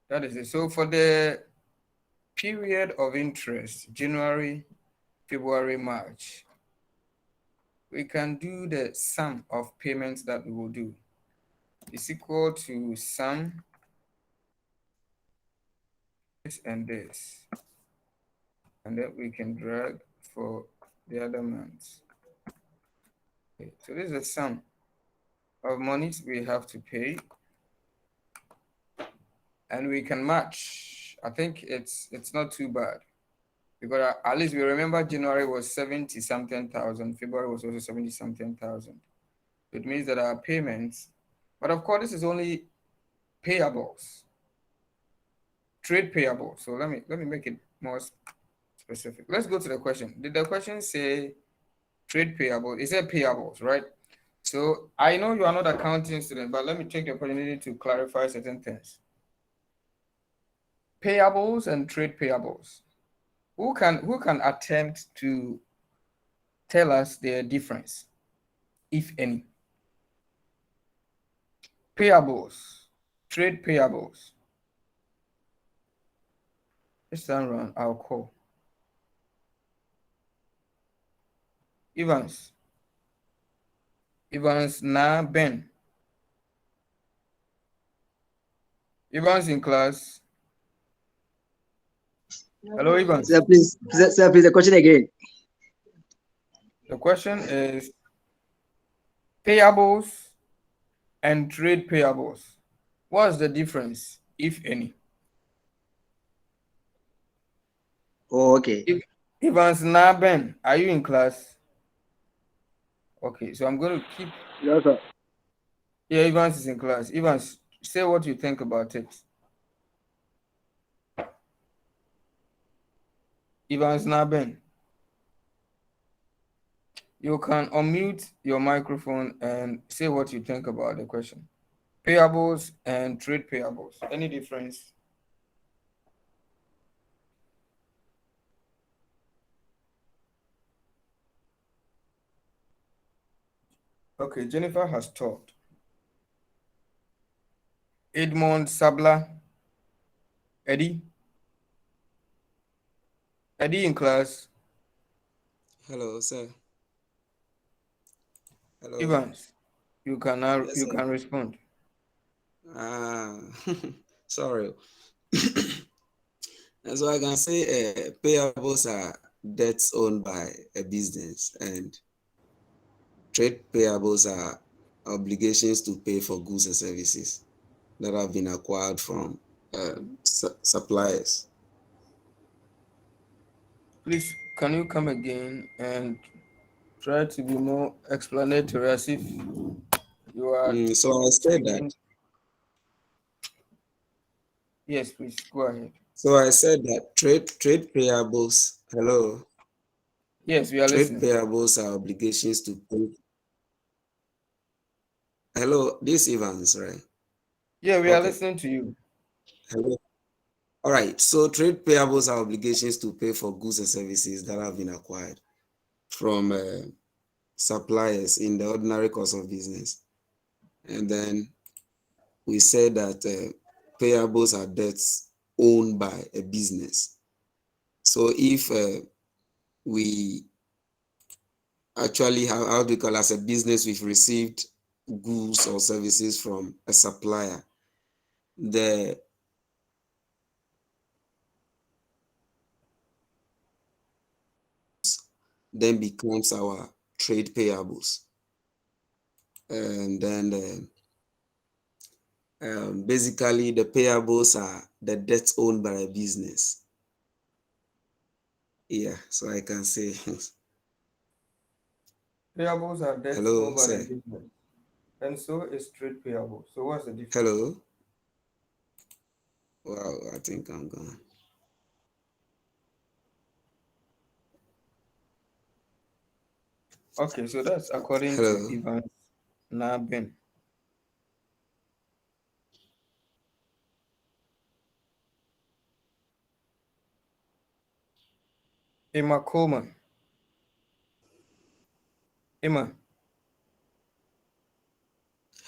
That is it. So for the period of interest, January, February, March, we can do the sum of payments that we will do. Is equal to sum this and this. And then we can drag for the other months. Okay, so this is the sum of monies we have to pay. And we can match. I think it's not too bad. Because at least we remember January was 70 something thousand, February was also 70 something thousand. It means that our payments, but of course, this is only payables, trade payables. So let me make it more specific. Let's go to the question. Did the question say trade payables? It said payables, right? So I know you are not accounting student, but let me take the opportunity to clarify certain things. Payables and trade payables. Who can attempt to tell us their difference, if any? Payables, trade payables. This time around, I'll call Evans. Evans na Ben. Evans in class. Hello, Evans. Sir, please, the question again. The question is payables and trade payables. What's the difference, if any? Oh, okay. Evans na Ben, are you in class? Okay, so I'm going to keep. Yes, sir. Yeah, Evans is in class. Evans, say what you think about it. Evans na Ben. You can unmute your microphone and say what you think about the question. Payables and trade payables. Any difference? Okay, Jennifer has taught. Edmond Sabla. Eddie? Eddie in class. Hello, sir. Hello. Evans, you can Yes, sir. respond. Ah, sorry. And so I can say payables are debts owned by a business, and trade payables are obligations to pay for goods and services that have been acquired from suppliers. Please, can you come again and try to be more explanatory as if you are So I said that. speaking? Yes, please, go ahead. So I said that trade payables. Hello. Yes, we are Trade listening. payables are obligations to pay. Hello, this Evans, right? Yeah, we are Okay. listening to you. Hello. All right. So trade payables are obligations to pay for goods and services that have been acquired from suppliers in the ordinary course of business. And then we said that payables are debts owned by a business. So if we actually have, how do you call, as a business, we've received goods or services from a supplier, the then becomes our trade payables. And then basically the payables are the debts owned by a business. Yeah, so I can say. Payables are debts Hello, owned by the sir. business, and so is trade payable. So what's the difference? Hello. Wow, I think I'm gone. Okay, so that's according to Hello. Evans Nabin. Emma Coleman. Emma.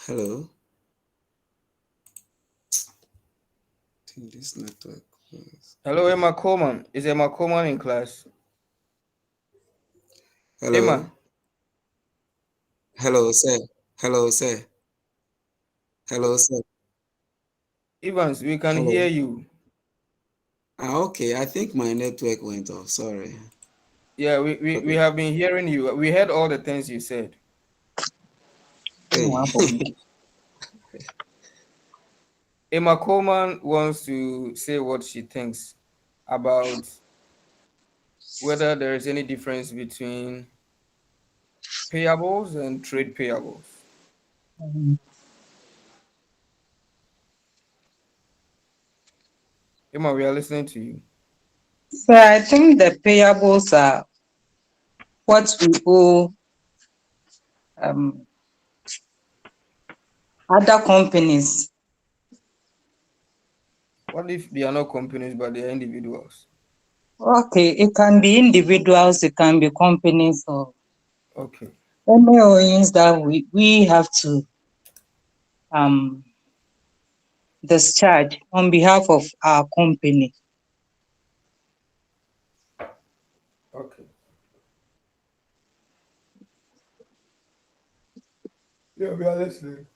Hello. I think this network. Hello, Emma Coleman. Is Emma Coleman in class? Hello. Emma. Hello, sir. Hello, sir. Hello, sir. Evans, we can hear Hello. you. Okay, I think my network went off. Sorry. Yeah, we Okay. have been hearing you. We heard all the things you said. Hey. Emma Coleman wants to say what she thinks about whether there is any difference between payables and trade payables. Emma, we are listening to you. So I think the payables are what we owe um, other companies. What if they are not companies but they are individuals? Okay, it can be individuals, it can be companies, or Okay. any owings that we have to um, discharge on behalf of our company. Okay. Yeah, we are listening.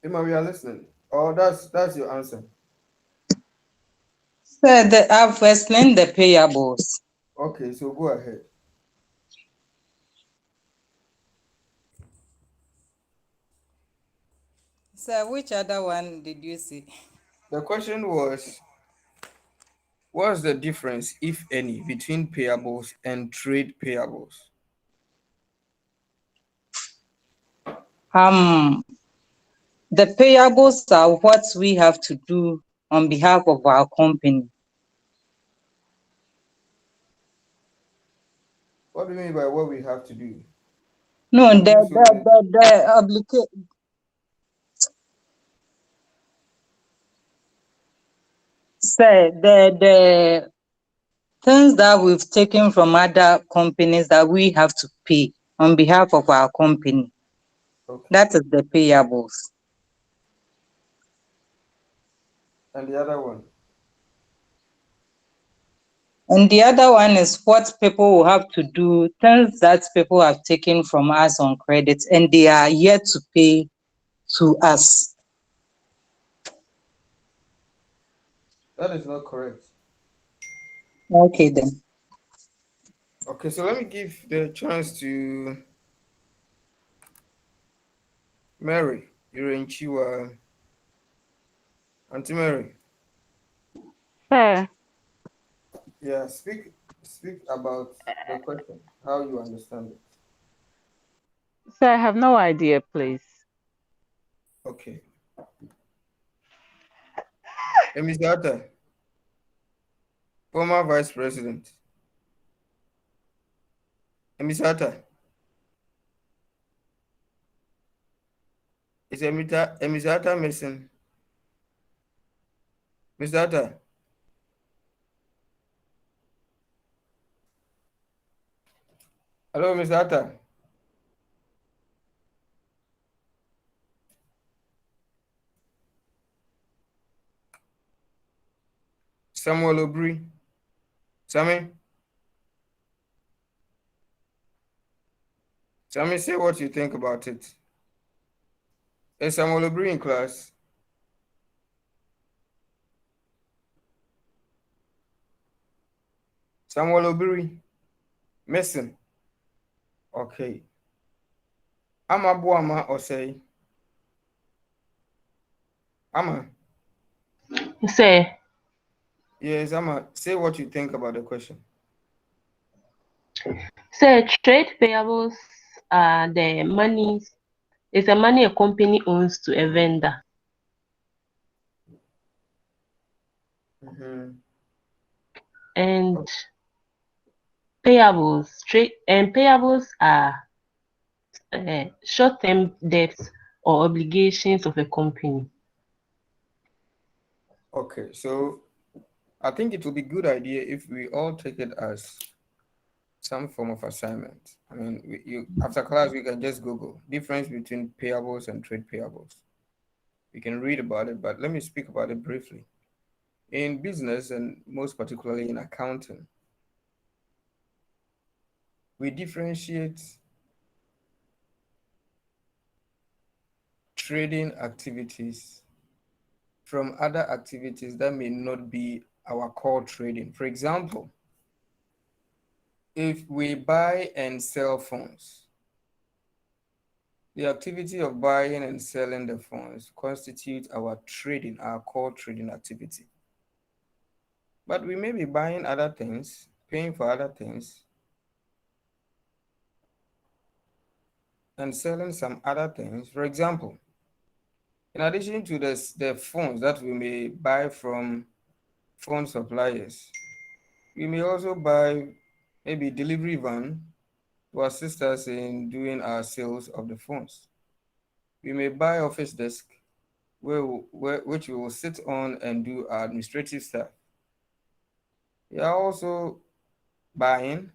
Emma, we are listening. Oh, that's your answer. So I've explained the payables. Okay, so go ahead. So which other one did you see? The question was, what's the difference, if any, between payables and trade payables? Um, the payables are what we have to do on behalf of our company. What do you mean by what we have to do? No, Can you give something? the things that we've taken from other companies that we have to pay on behalf of our company. Okay. That is the payables. And the other one? And the other one is what people will have to do, things that people have taken from us on credit and they are yet to pay to us. That is not correct. Okay then. Okay, so let me give the chance to Mary. You're in Chiwa. Auntie Mary. Sir, Yeah, speak about the question, how you understand it. sir, I have no idea, please. Okay. Emisata, former vice president. Emisata, is Emisata missing? Misata, hello, Misata. Samuel Obri. Sammy, Sammy, say what you think about it. Is Samuel Obri in class? Samuel Obri, missing. Okay. Ama Buama or say, Ama. Sir, Yes, Ama, say what you think about the question. sir, trade payables are the money, it's the money a company owns to a vendor. Mm-hmm. And payables are short-term debts or obligations of a company. Okay, so I think it will be good idea if we all take it as some form of assignment. I mean, you after class we can just Google difference between payables and trade payables. We can read about it, but let me speak about it briefly. In business and most particularly in accounting, we differentiate trading activities from other activities that may not be our core trading. For example, if we buy and sell phones, the activity of buying and selling the phones constitutes our trading, our core trading activity. But we may be buying other things, paying for other things, and selling some other things. For example, in addition to the phones that we may buy from phone suppliers, we may also buy maybe delivery van to assist us in doing our sales of the phones. We may buy office desk which we will sit on and do our administrative stuff. We are also buying,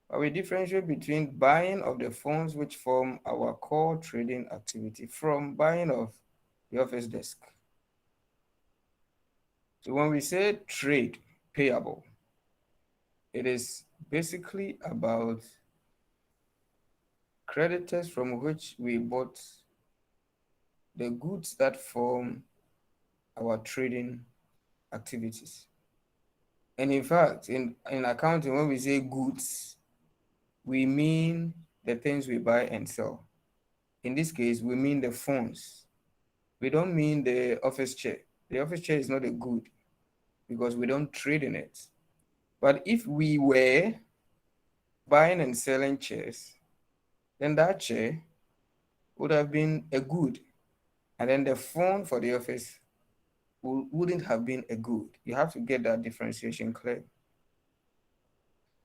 but we differentiate between buying of the phones which form our core trading activity from buying of the office desk. So when we say trade payable, it is basically about creditors from which we bought the goods that form our trading activities. And in fact, in accounting, when we say goods, we mean the things we buy and sell. In this case, we mean the phones. We don't mean the office chair. The office chair is not a good because we don't trade in it. But if we were buying and selling chairs, then that chair would have been a good. And then the phone for the office wouldn't have been a good. You have to get that differentiation clear.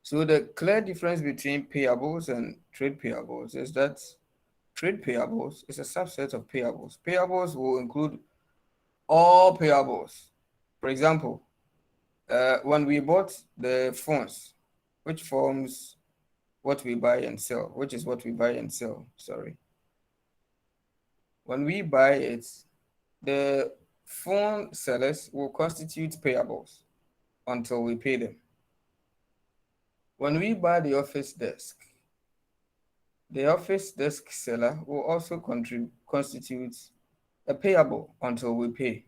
So the clear difference between payables and trade payables is that trade payables is a subset of payables. Payables will include all payables. For example, when we bought the phones, which forms what we buy and sell, which is what we buy and sell, sorry. When we buy it, the phone sellers will constitute payables until we pay them. When we buy the office desk, the office desk seller will also constitute a payable until we pay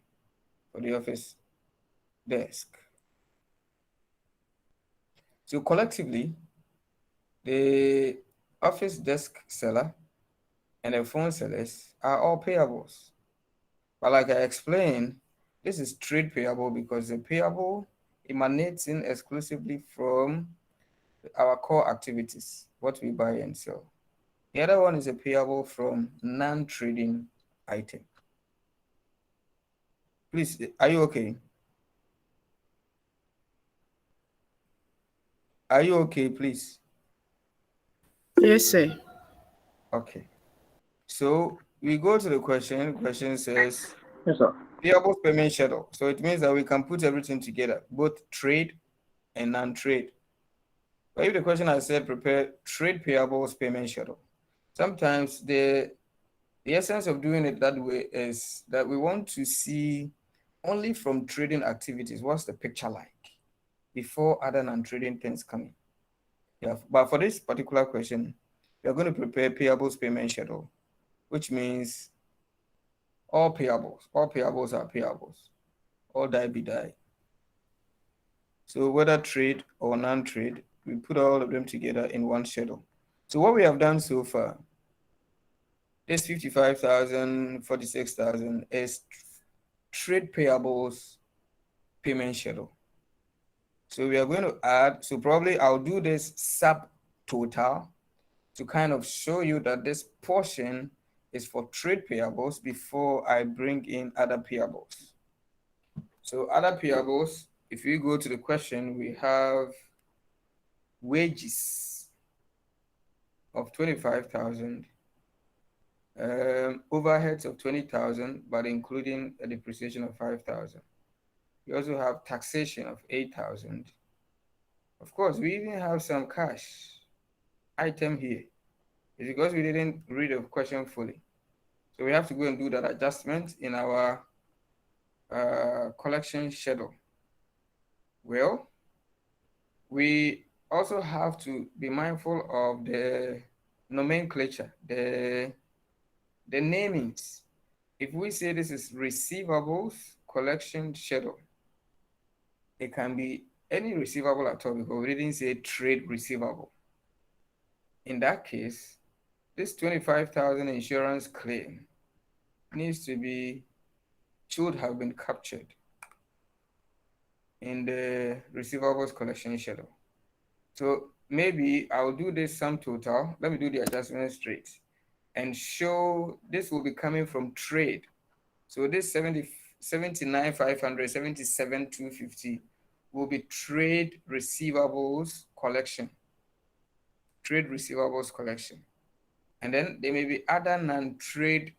for the office desk. So collectively, the office desk seller and the phone sellers are all payables. But like I explained, this is trade payable because the payable emanates in exclusively from our core activities, what we buy and sell. The other one is a payable from non-trading item. Please, are you okay? Are you okay, please? Yes, sir. Okay. So we go to the question. The question says, Yes, sir. payables payment schedule. So it means that we can put everything together, both trade and non-trade. But if the question has said prepare trade payables payment schedule, sometimes the essence of doing it that way is that we want to see only from trading activities, what's the picture like before other non-trading things come in. Yeah, but for this particular question, we are going to prepare payables payment schedule, which means all payables are payables, all die be die. So whether trade or non-trade, we put all of them together in one schedule. So what we have done so far, this 55,000, 46,000 is trade payables payment schedule. So we are going to add, so probably I'll do this subtotal to kind of show you that this portion is for trade payables before I bring in other payables. So other payables, if we go to the question, we have wages of 25,000, overheads of 20,000, but including a depreciation of 5,000. We also have taxation of 8,000. Of course, we even have some cash item here. It's because we didn't read the question fully. So we have to go and do that adjustment in our collection schedule. Well, we also have to be mindful of the nomenclature, the namings. If we say this is receivables collection schedule, it can be any receivable at all because we didn't say trade receivable. In that case, this 25,000 insurance claim needs to be, should have been captured in the receivables collection schedule. So maybe I'll do this sum total. Let me do the adjustment straight and show this will be coming from trade. So this 79,500, 77,250 will be trade receivables collection. Trade receivables collection. And then there may be other non-trade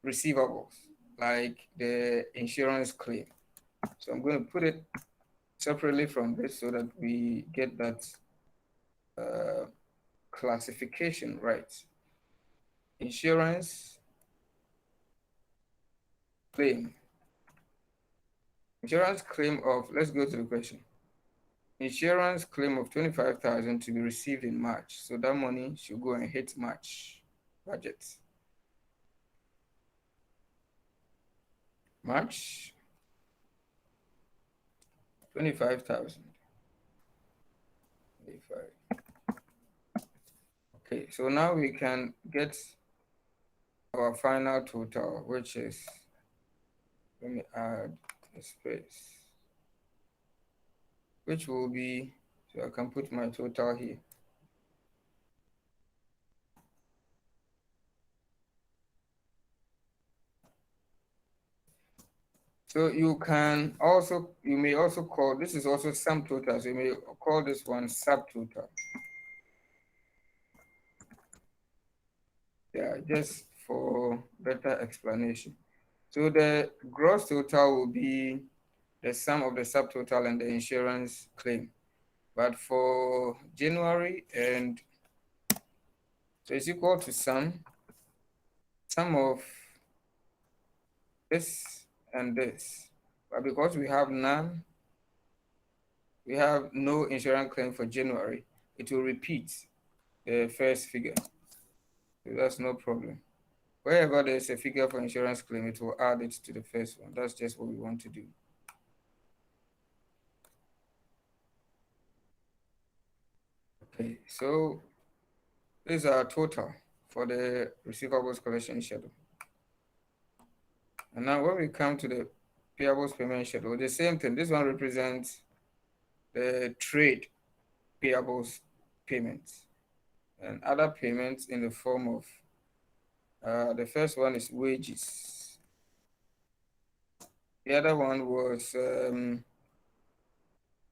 receivables, like the insurance claim. So I'm going to put it separately from this so that we get that uh, classification right. Insurance claim. Insurance claim of, let's go to the question. Insurance claim of 25,000 to be received in March. So that money should go and hit March budget. March, 25,000. 25. Okay, so now we can get our final total, which is, let me add a space, which will be, so I can put my total here. So you can also, you may also call, this is also sum total, so you may call this one subtotal. Yeah, just for better explanation. So the gross total will be the sum of the subtotal and the insurance claim. But for January, and so it's equal to sum of this and this. But because we have none, we have no insurance claim for January, it will repeat the first figure. So that's no problem. Wherever there's a figure for insurance claim, it will add it to the first one. That's just what we want to do. Okay, so this is our total for the receivables collection schedule. And now when we come to the payables payment schedule, the same thing. This one represents the trade payables payments and other payments in the form of, the first one is wages. The other one was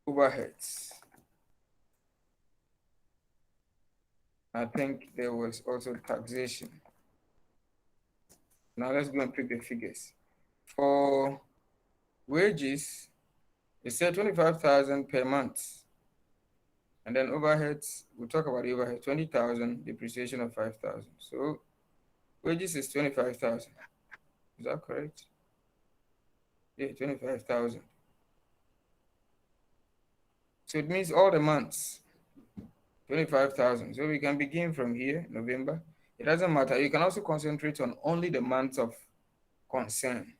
overheads. I think there was also taxation. Now let's go and pick the figures. For wages, it said 25,000 per month. And then overheads, we'll talk about the overhead, 20,000, depreciation of 5,000. So wages is 25,000. Is that correct? Yeah, 25,000. So it means all the months, 25,000. So we can begin from here, November. It doesn't matter. You can also concentrate on only the months of concern.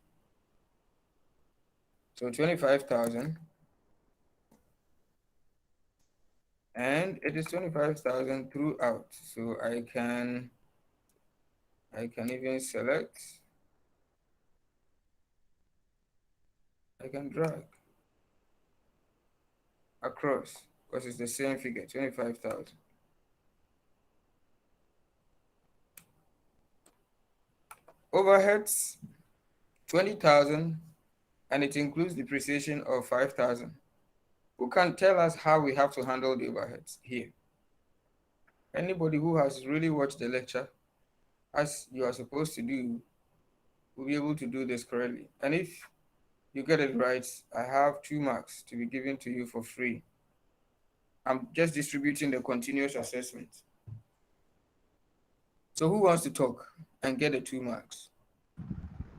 So 25,000. And it is 25,000 throughout. So I can even select, I can drag across because it's the same figure, 25,000. Overheads, 20,000, and it includes depreciation of 5,000. Who can tell us how we have to handle the overheads here? Anybody who has really watched the lecture, as you are supposed to do, will be able to do this correctly. And if you get it right, I have 2 marks to be given to you for free. I'm just distributing the continuous assessment. So who wants to talk and get the 2 marks?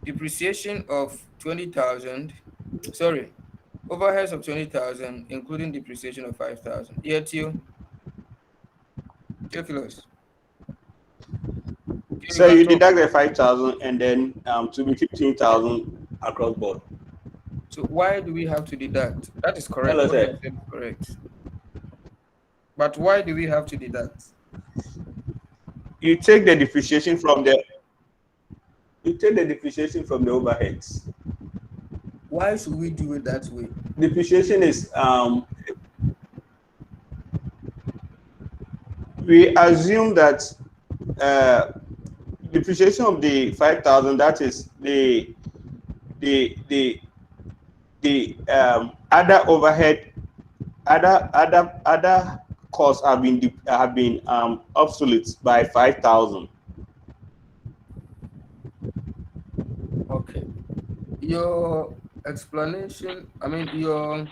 Depreciation of 20,000, sorry, Overheads of 20,000, including depreciation of 5,000. Yeah, Theophilus. You So can you talk. deduct the 5,000 and then to be 15,000 across board. So why do we have to deduct? That is Tell correct. us What you that. have said is correct. But why do we have to deduct? You take the depreciation from the you take the depreciation from the overheads. Why should we do it that way? Depreciation is we assume that uh, depreciation of the 5,000, that is the the other overhead, other costs have been obsolete by 5,000. Okay. Your explanation, I mean your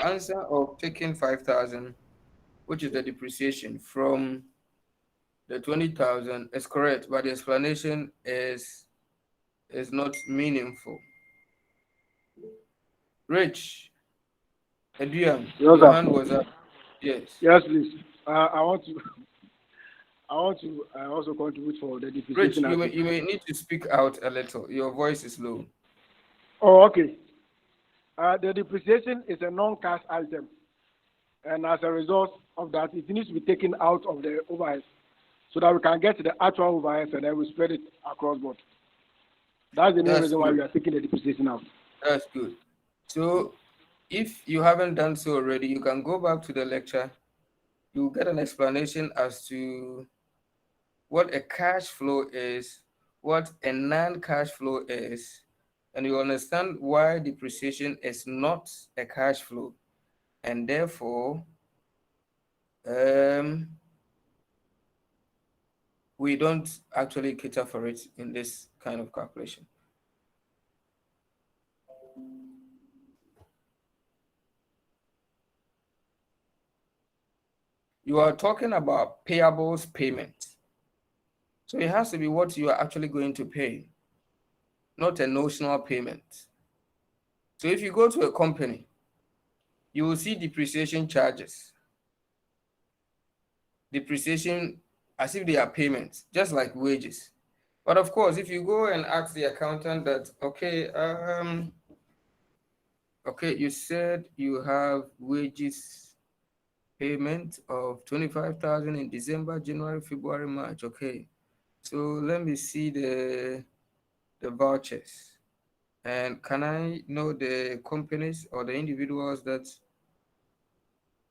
answer of taking 5,000, which is the depreciation from the 20,000 is correct, but the explanation is not meaningful. Rich, Eduam, Yes, your sir. hand was up. Yes. Yes, please. I want to. I want to also contribute for the Rich, depreciation aspect. you may need to speak out a little. Your voice is low. Oh, okay. The depreciation is a non-cash item, and as a result of that, it needs to be taken out of the overhead so that we can get the actual overheads and then we spread it across board. That's the main That's reason why good. we are taking the depreciation out. That's good. So if you haven't done so already, you can go back to the lecture. You'll get an explanation as to what a cash flow is, what a non-cash flow is, and you understand why depreciation is not a cash flow, and therefore um, we don't actually cater for it in this kind of calculation. You are talking about payables payment. So it has to be what you are actually going to pay, not a notional payment. So if you go to a company, you will see depreciation charges. Depreciation as if they are payments, just like wages. But of course, if you go and ask the accountant that, okay, you said you have wages payment of 25,000 in December, January, February, March. Okay, so let me see the vouchers. And can I know the companies or the individuals that,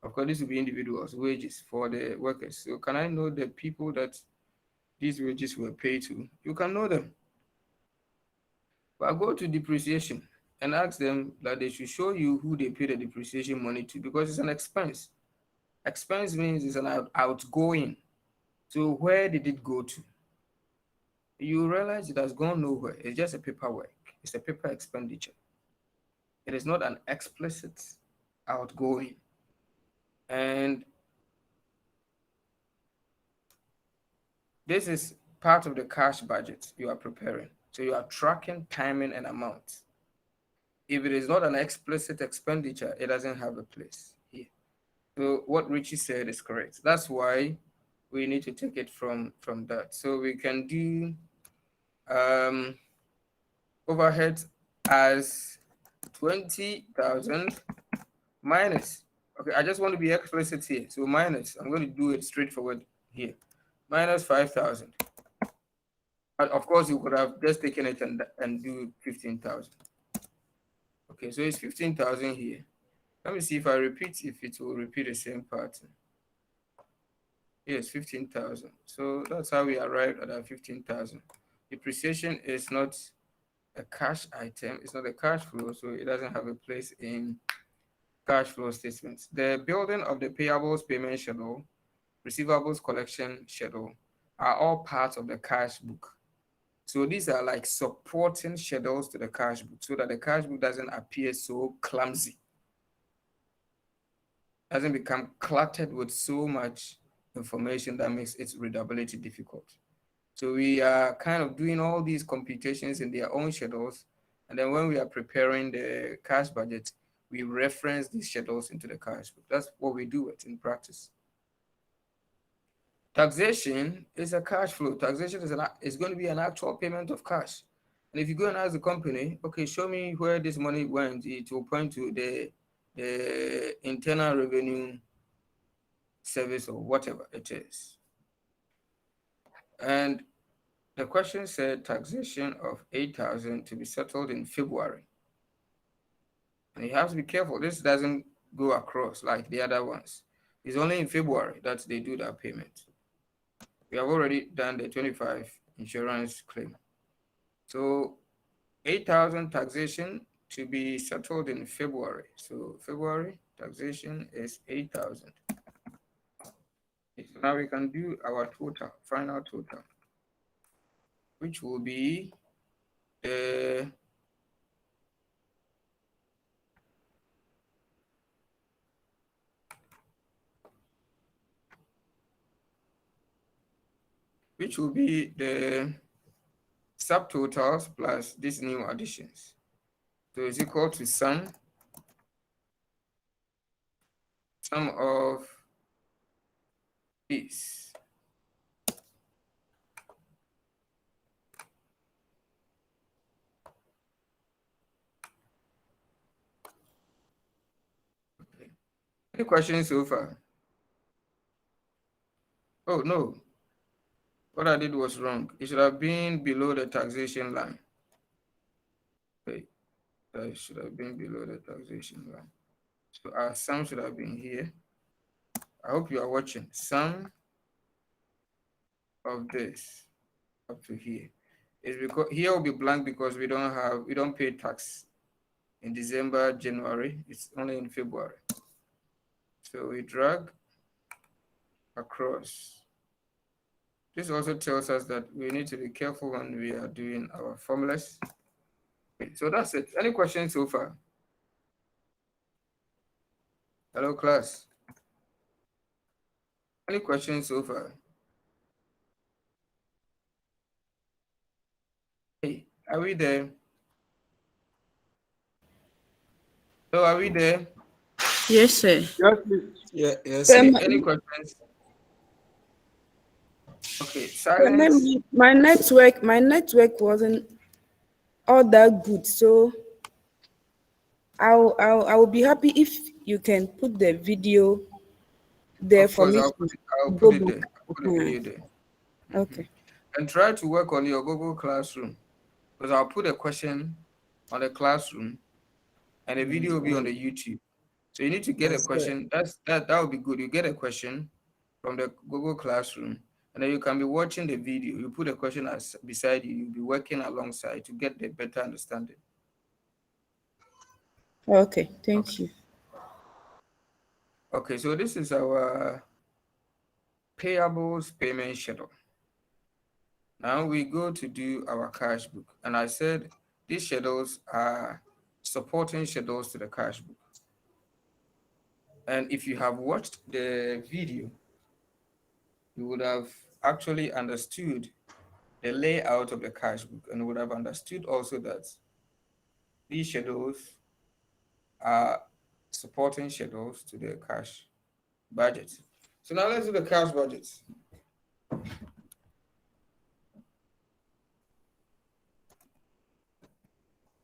of course, this will be individuals, wages for the workers. So can I know the people that these wages were paid to? You can know them. But go to depreciation and ask them that they should show you who they pay the depreciation money to because it's an expense. Expense means it's an outgoing. So where did it go to? You realize it has gone nowhere. It's just a paperwork. It's a paper expenditure. It is not an explicit outgoing. And this is part of the cash budget you are preparing. So you are tracking timing and amount. If it is not an explicit expenditure, it doesn't have a place here. So what Richie said is correct. That's why we need to take it from that. So we can do um, overhead as 20,000 minus. Okay, I just want to be explicit here. So minus, I'm going to do it straightforward here. Minus 5,000. Of course, you could have just taken it and do 15,000. Okay, so it's 15,000 here. Let me see if I repeat, if it will repeat the same pattern. Yes, 15,000. So that's how we arrived at our 15,000. Depreciation is not a cash item. It's not a cash flow, so it doesn't have a place in cash flow statements. The building of the payables payment schedule, receivables collection schedule are all parts of the cash book. So these are like supporting schedules to the cash book so that the cash book doesn't appear so clumsy, doesn't become cluttered with so much information that makes its readability difficult. So we are kind of doing all these computations in their own schedules. And then when we are preparing the cash budget, we reference these schedules into the cash book. That's what we do it in practice. Taxation is a cash flow. Taxation is going to be an actual payment of cash. And if you go and ask the company, okay, show me where this money went, it will point to the internal revenue service or whatever it is. And the question said taxation of 8,000 to be settled in February. And you have to be careful. This doesn't go across like the other ones. It's only in February that they do that payment. We have already done the 25 insurance claim. So 8,000 taxation to be settled in February. So February taxation is 8,000. So now we can do our total, final total, which will be the subtotals plus these new additions. So it's equal to sum of these. Okay. Any questions so far? Oh, no. What I did was wrong. It should have been below the taxation line. Okay. That should have been below the taxation line. So our sum should have been here. I hope you are watching. Sum of this up to here is because here will be blank because we don't pay tax in December, January. It's only in February. So we drag across. This also tells us that we need to be careful when we are doing our formulas. Okay, so that's it. Any questions so far? Hello, class. Any questions so far? Hey, are we there? Hello, are we there? Yes, sir. Yes, please. Yeah, yes, So sir. my, Any questions? Okay, so silence. my network wasn't all that good. So I will be happy if you can put the video there Of for course, me I'll to put go it back. there. I'll put the video there. Okay. And try to work on your Google Classroom because I'll put a question on the classroom and the video will be on the YouTube. So you need to get a Yes, sir. question. That would be good. You get a question from the Google Classroom, and then you can be watching the video. You put a question beside you. You'll be working alongside to get the better understanding. Okay. Okay. Thank you. Okay. So this is our payables payment schedule. Now we go to do our cash book, and I said these schedules are supporting schedules to the cash book. And if you have watched the video, you would have actually understood the layout of the cash book and would have understood also that these schedules are supporting schedules to the cash budget. So now let's do the cash budget.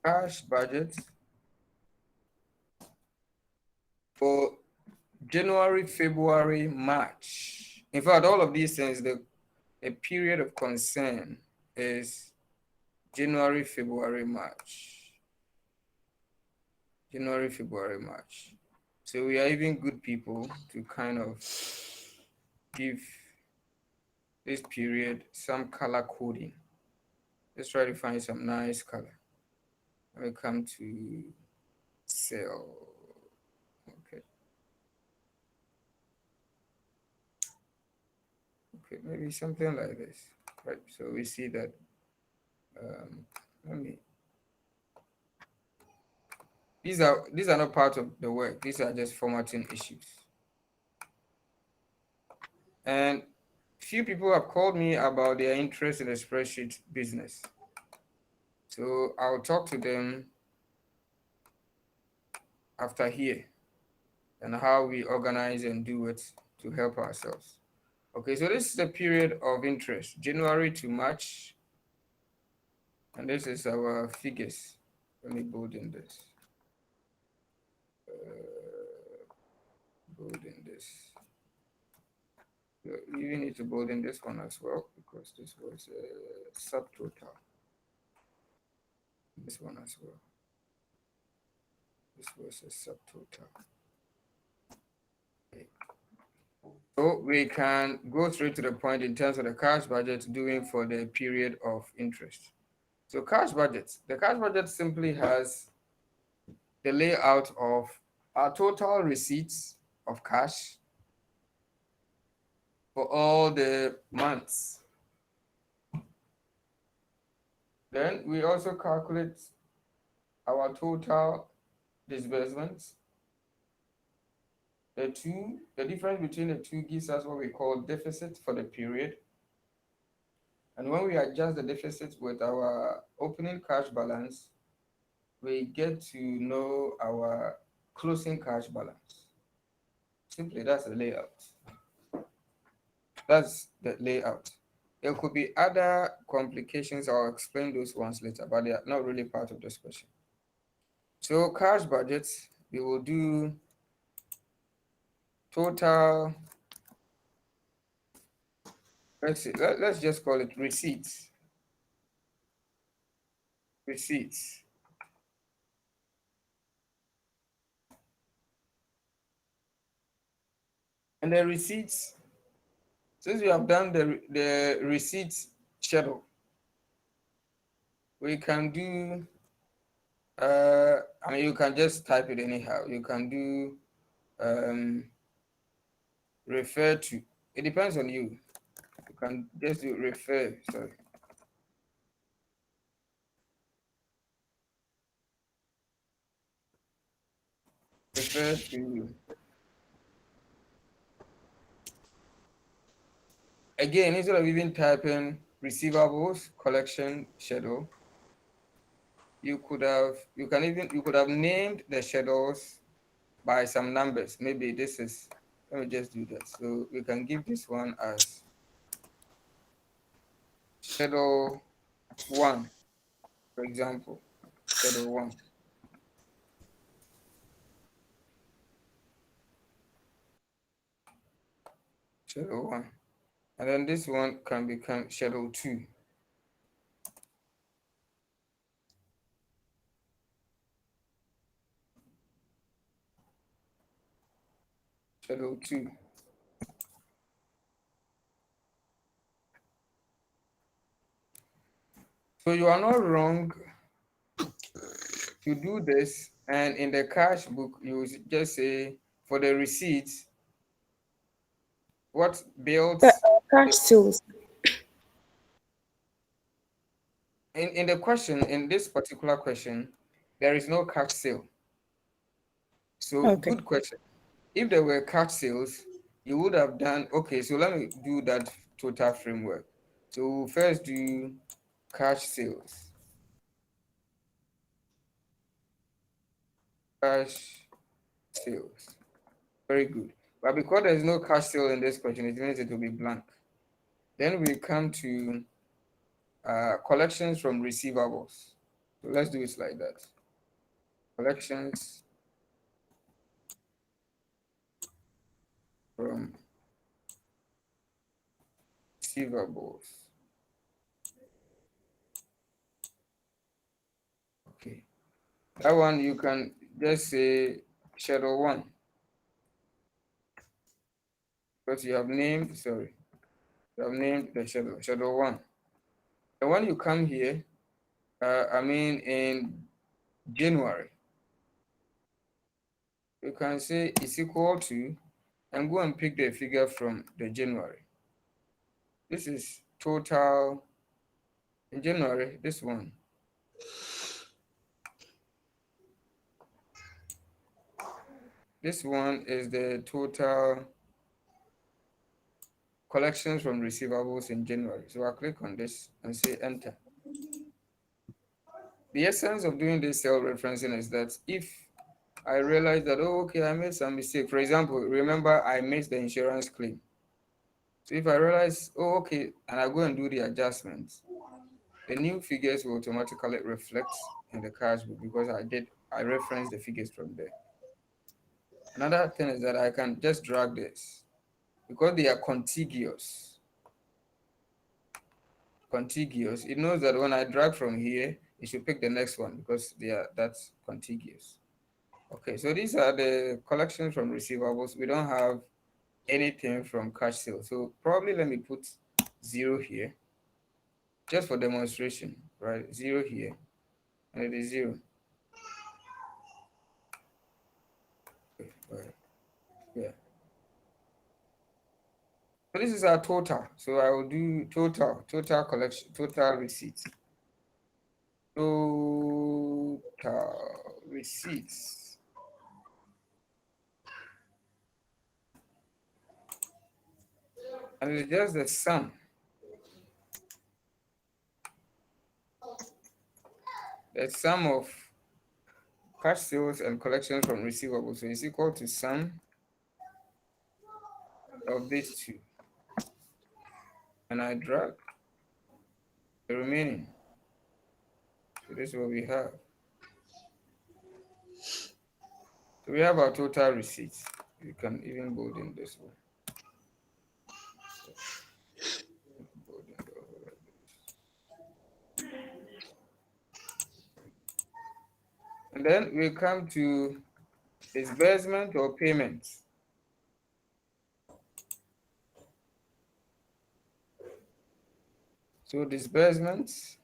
Cash budget for January, February, March. In fact, all of these things, the period of concern is January, February, March. January, February, March. So we are even good people to kind of give this period some color coding. Let's try to find some nice color. Let me come to cell. Okay. Okay, maybe something like this. Right. So we see that. Let me. These are not part of the work. These are just formatting issues. And few people have called me about their interest in the spreadsheet business. So I'll talk to them after here and how we organize and do it to help ourselves. Okay, so this is the period of interest, January to March, and this is our figures. Let me bold in this. Bold in this. You need to bold in this one as well because this was a subtotal. This one as well. This was a subtotal. Okay. So we can go straight to the point in terms of the cash budget doing for the period of interest. So cash budget, the cash budget simply has the layout of our total receipts of cash for all the months. Then we also calculate our total disbursements. The difference between the two gives us what we call deficit for the period. And when we adjust the deficit with our opening cash balance, we get to know our closing cash balance. Simply, that's the layout. That's the layout. There could be other complications. I'll explain those ones later, but they are not really part of this question. So cash budgets, we will do total, let's see, let's just call it receipts. Receipts. And the receipts, since we have done the receipts schedule, we can do, I mean, you can just type it anyhow. You can do refer to. It depends on you. You can just do refer, sorry. Refer to. Again, instead of even typing receivables collection schedule, you could have named the schedules by some numbers. Maybe this is, let me just do that. So we can give this one as schedule 1, for example, schedule 1. Schedule 1. And then this one can become schedule 2. Schedule 2. So you are not wrong to do this, and in the cash book you just say for the receipts what builds Cash sales. in the question, in this particular question there is no cash sale. So Okay. good question. If there were cash sales, you would have done, okay, so let me do that total framework. So we'll first do cash sales. Cash sales. Very good. But because there's no cash sale in this question, it means it will be blank. Then we come to collections from receivables. So let's do it like that. Collections from receivables. Okay. That one you can just say schedule 1. Because you have named, sorry, you have named the schedule 1. And when you come here, I mean in January, you can say is equal to, and go and pick the figure from the January. This is total in January, this one. This one is the total collections from receivables in January. So I'll click on this and say enter. The essence of doing this cell referencing is that if I realized that, oh, okay, I made some mistake. For example, remember I missed the insurance claim. So if I realize, oh, okay, and I go and do the adjustments, the new figures will automatically reflect in the cash book because I referenced the figures from there. Another thing is that I can just drag this because they are contiguous. Contiguous. It knows that when I drag from here, it should pick the next one because that's contiguous. Okay, so these are the collections from receivables. We don't have anything from cash sales. So probably let me put 0 here just for demonstration, right? 0 here, and it is 0. Okay, right. Yeah. So this is our total. So I will do total collection, total receipts. Total receipts. And it's just the sum of cash sales and collections from receivables. So it's equal to sum of these two. And I drag the remaining. So this is what we have. So we have our total receipts. You can even bold in this one. And then we come to disbursement or payments. So disbursements,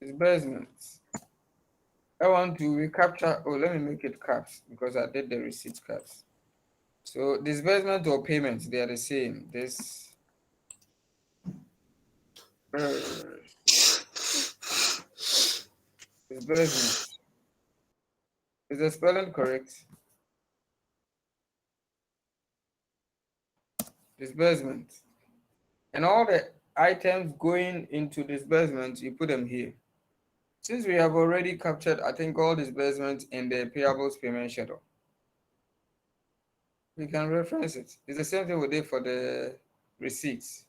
disbursements. I want to recapture. Oh, let me make it caps because I did the receipt caps. So disbursement or payments, they are the same. Disbursement. Is the spelling correct? Disbursement. And all the items going into disbursement, you put them here. Since we have already captured, I think, all disbursements in the payables payment schedule, we can reference it. It's the same thing we did for the receipts.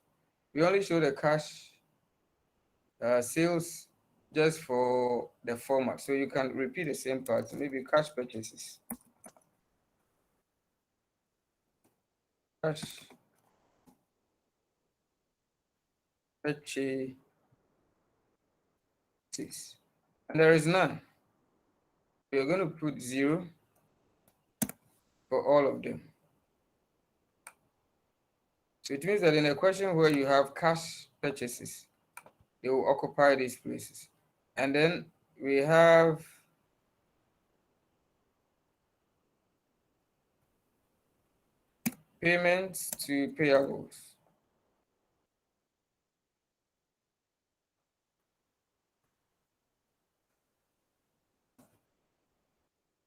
We only show the cash sales just for the format. So you can repeat the same part, maybe cash purchases. Cash purchases. And there is none. We're going to put 0 for all of them. So it means that in a question where you have cash purchases, they will occupy these places. And then we have payments to payables.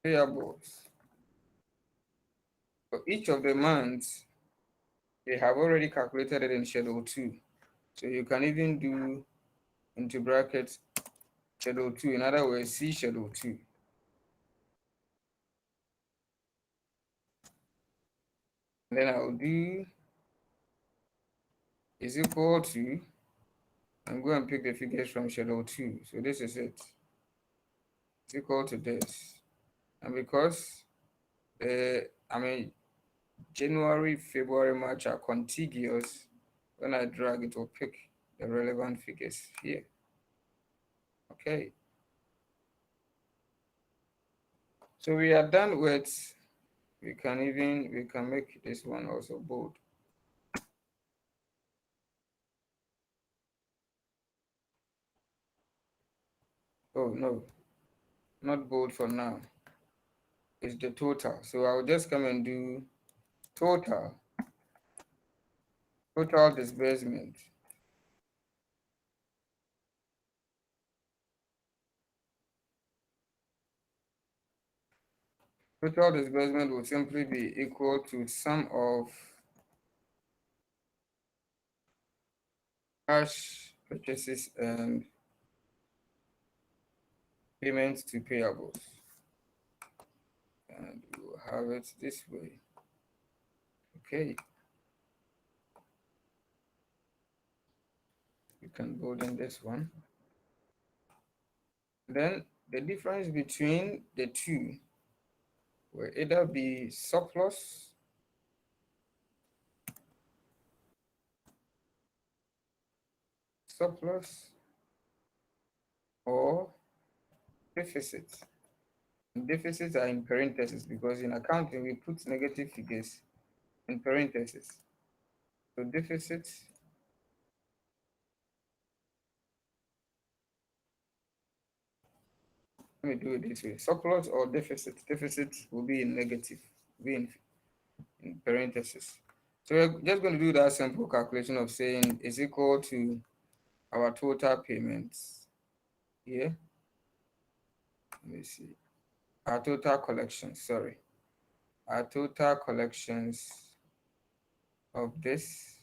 Payables. For each of the months, they have already calculated it in Schedule 2. So you can even do into brackets Schedule 2. In other words, see Schedule 2. And then I'll do is equal to, I'm going to pick the figures from Schedule 2. So this is it. It's equal to this. And because January, February, March are contiguous, when I drag it will pick the relevant figures here. Okay. So we are done with, we can make this one also bold. Oh no, not bold for now. It's the total. So I'll just come and do total disbursement. Total disbursement will simply be equal to sum of cash purchases and payments to payables. And we will have it this way. Okay. You can build in this one. Then the difference between the two will either be surplus or deficit. And deficits are in parentheses because in accounting we put negative figures in parentheses. So deficit let me do it this way. Surplus or deficit. Deficit will be in negative, be in parentheses. So we're just going to do that simple calculation of saying is equal to our total payments here. Let me see. Our total collections, sorry. Our total collections of this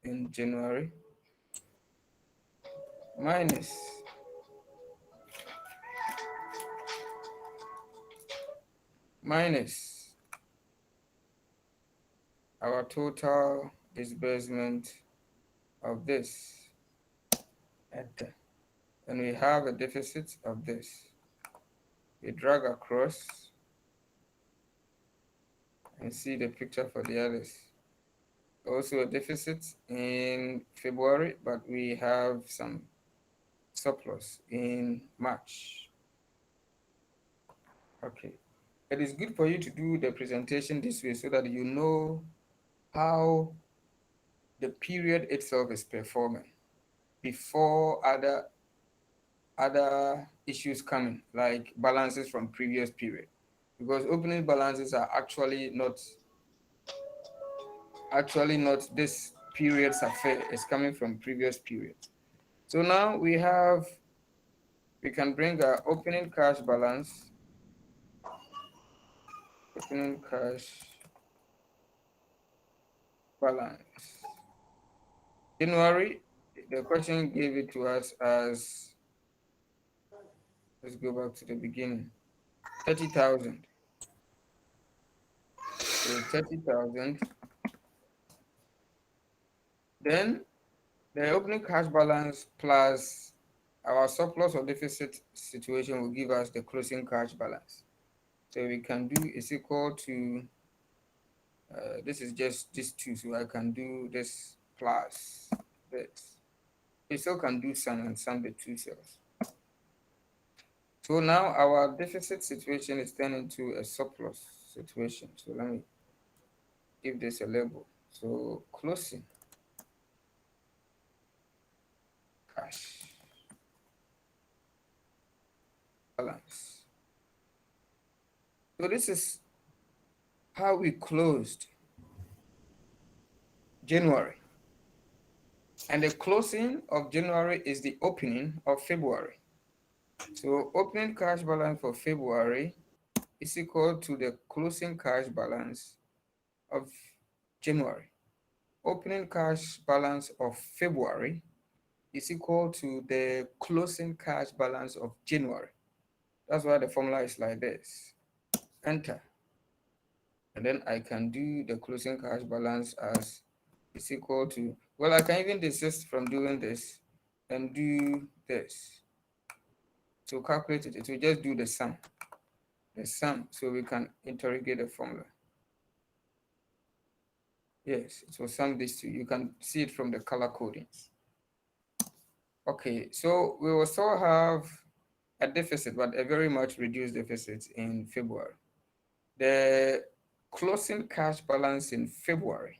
in January minus our total disbursement of this. Enter. And we have a deficit of this. We drag across and see the picture for the others. Also a deficit in February, but we have some surplus in March. Okay. It is good for you to do the presentation this way so that you know how the period itself is performing before other issues coming, like balances from previous period. Because opening balances are actually not this period's affair, it's coming from previous periods. So now we can bring our opening cash balance, opening cash balance. January, the question gave it to us as, let's go back to the beginning, 30,000. So 30,000. Then the opening cash balance plus our surplus or deficit situation will give us the closing cash balance. So we can do is equal to, this is just this two, so I can do this plus this. We still can do sum and sum the two cells. So now our deficit situation is turned into a surplus situation. So let me give this a label. So closing cash balance. So this is how we closed January. And the closing of January is the opening of February. So opening cash balance for February is equal to the closing cash balance of January. Opening cash balance of February is equal to the closing cash balance of January. That's why the formula is like this. Enter. And then I can do the closing cash balance as is equal to, well, I can even desist from doing this and do this. To calculate it, it will just do the sum. So we can interrogate the formula. Yes, it will sum these two. You can see it from the color codings. Okay, so we will still have a deficit, but a very much reduced deficit in February. The closing cash balance in February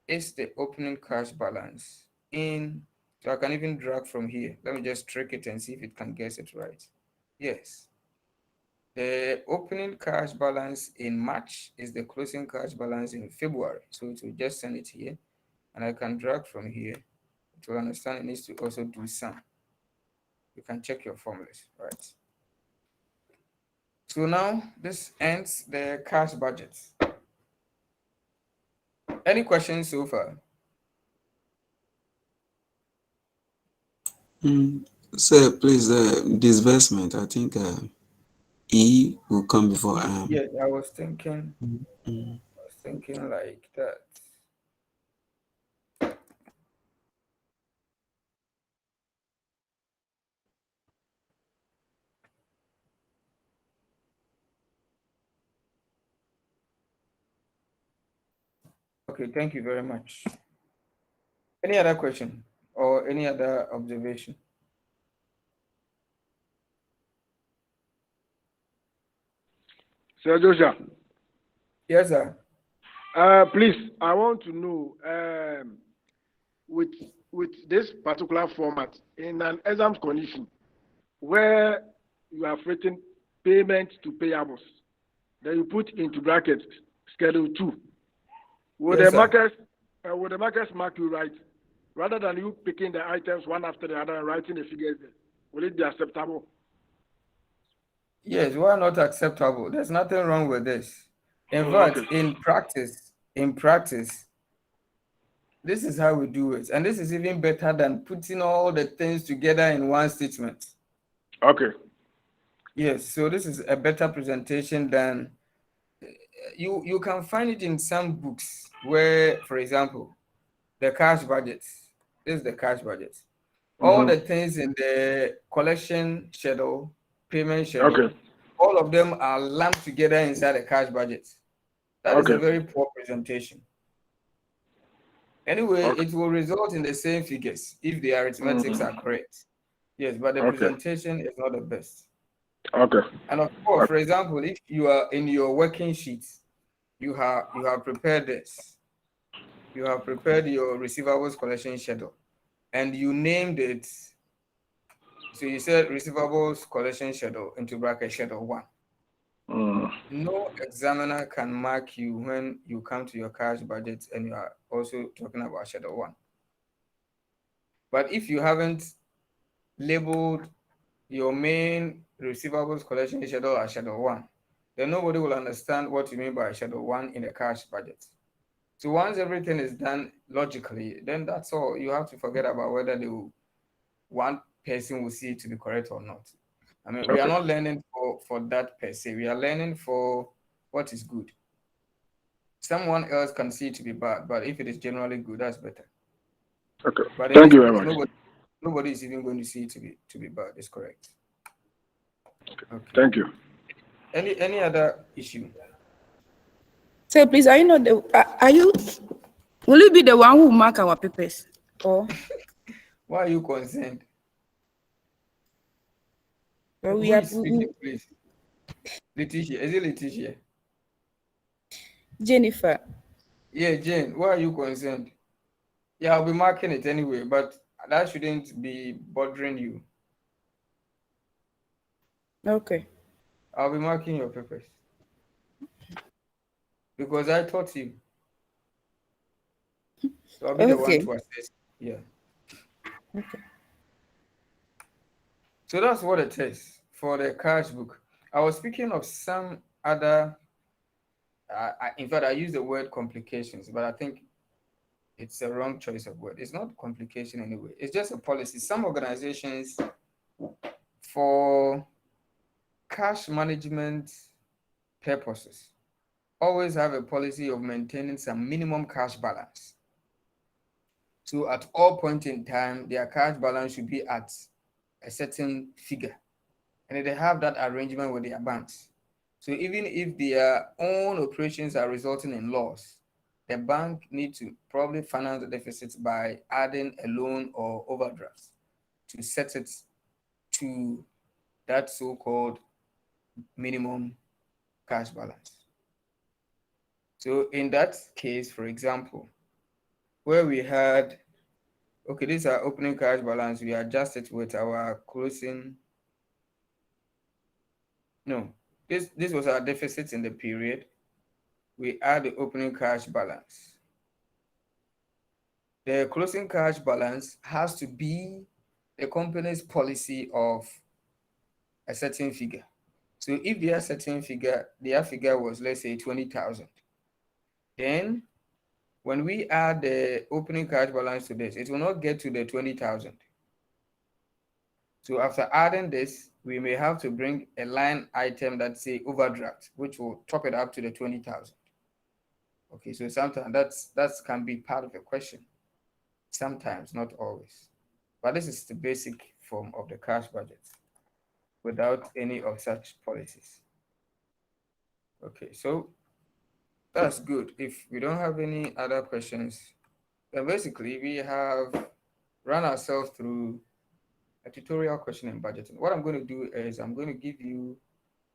is the opening cash balance in, so I can even drag from here. Let me just trick it and see if it can guess it right. Yes. The opening cash balance in March is the closing cash balance in February. So it will just send it here and I can drag from here. To understand, it needs to also do sum. You can check your formulas, right? So now this ends the cash budget. Any questions so far? Sir, please, disbursement. I think E will come before Yes, I was thinking like that. Okay, thank you very much. Any other question or any other observation? Sir Joshua, Yes, sir. please, I want to know with with this particular format in an exam condition where you have written payment to payables, then you put into brackets schedule 2. Will Yes, the sir. markers mark you right rather than you picking the items one after the other and writing the figures there? Will it be acceptable? Yes, why not acceptable? There's nothing wrong with this. In Oh, fact, okay. in practice, this is how we do it. And this is even better than putting all the things together in one statement. Okay. Yes, so this is a better presentation than you can find it in some books where, for example, the cash budget. This is the cash budget. All Mm-hmm. the things in the collection schedule, payment Okay. schedule, all of them are lumped together inside the cash budget. That is a Okay. very poor presentation. Anyway, Okay. it will result in the same figures if the arithmetics are Mm. correct. Yes, but the Okay. presentation is not the best. Okay. And of course, for Okay. example, if you are in your working sheet, you have prepared this. You have prepared your receivables collection schedule, and you named it. So you said receivables collection schedule into bracket schedule 1. Mm. No examiner can mark you when you come to your cash budget and you are also talking about schedule 1. But if you haven't labeled your main receivables collection schedule as schedule 1, then nobody will understand what you mean by schedule 1 in the cash budget. So once everything is done logically, then that's all. You have to forget about whether one person will see it to be correct or not. I mean, we are Okay. not learning for that per se. We are learning for what is good. Someone else can see it to be bad, but if it is generally good, that's better. Okay. But in Thank this you very case, much. nobody is even going to see it to be bad. It's correct. Okay. Thank you. Any other issue? So please, are you not the, are you, will you be the one who mark our papers? Or, Why are you concerned? or we Who are, is speaking, please? Letitia. Is it Letitia? Jennifer? Yeah, Jane. Why are you concerned? Yeah, I'll be marking it anyway, but that shouldn't be bothering you. Okay. I'll be marking your papers because I taught you. So I'll be the one Okay. to assess. Yeah. So that's what it is for the cash book. I was speaking of some other, in fact, I used the word complications, but I think it's a wrong choice of word. It's not complication anyway. It's just a policy. Some organizations, for cash management purposes, always have a policy of maintaining some minimum cash balance. So at all point in time, their cash balance should be at a certain figure. And they have that arrangement with their banks. So even if their own operations are resulting in loss, the bank needs to probably finance the deficit by adding a loan or overdraft to set it to that so-called minimum cash balance. So in that case, for example, where we had, okay, this is our opening cash balance, we adjust it with our closing, no, this was our deficit in the period. We add the opening cash balance. The closing cash balance has to be the company's policy of a certain figure. So if their certain figure, their figure was, let's say, 20,000, then when we add the opening cash balance to this, it will not get to the 20,000. So after adding this, we may have to bring a line item that say overdraft, which will top it up to the 20,000. Okay, so sometimes that can be part of the question. Sometimes, not always. But this is the basic form of the cash budget without any of such policies. Okay, so that's good. If we don't have any other questions, then basically we have run ourselves through a tutorial question in budgeting. What I'm going to do is I'm going to give you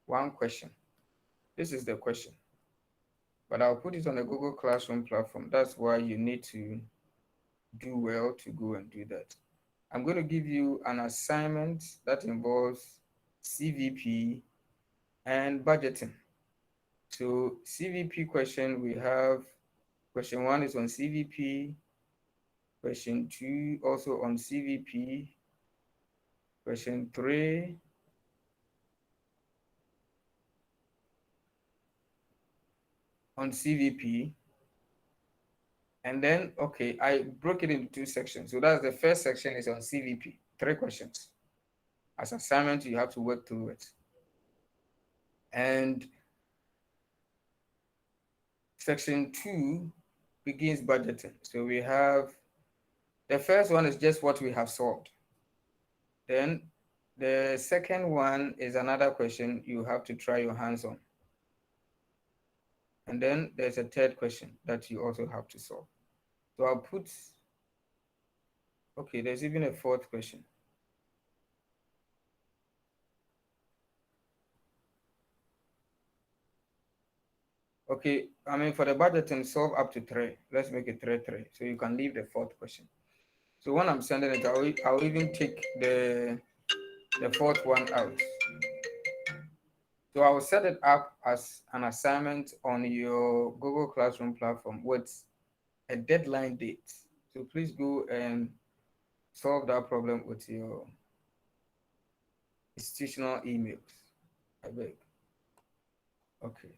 one question. This is the question, but I'll put it on the Google Classroom platform. That's why you need to do well to go and do that. I'm going to give you an assignment that involves CVP and budgeting. So CVP question, we have question 1 is on CVP, question 2 also on CVP, question 3 on CVP. And then, okay, I broke it into 2 sections. So that's the first section is on CVP, 3 questions. As assignment, you have to work through it. And section 2 begins budgeting. So we have, the first one is just what we have solved. Then the second one is another question you have to try your hands on. And then there's a third question that you also have to solve. So I'll put, okay, there's even a fourth question. Okay, I mean, for the budgeting, solve up to 3. Let's make it 3, 3. So you can leave the fourth question. So when I'm sending it, I'll even take the fourth one out. So I will set it up as an assignment on your Google Classroom platform with a deadline date. So please go and solve that problem with your institutional emails. I beg. Okay.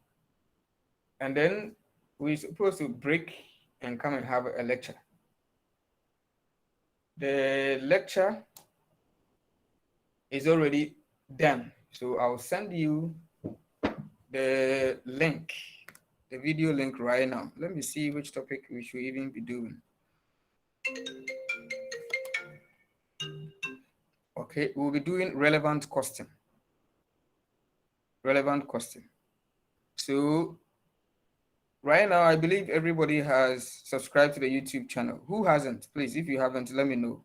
And then we're supposed to break and come and have a lecture. The lecture is already done. So I'll send you the link, the video link right now. Let me see which topic we should even be doing. Okay, we'll be doing relevant costing. Relevant costing. So right now, I believe everybody has subscribed to the YouTube channel. Who hasn't? Please, if you haven't, let me know.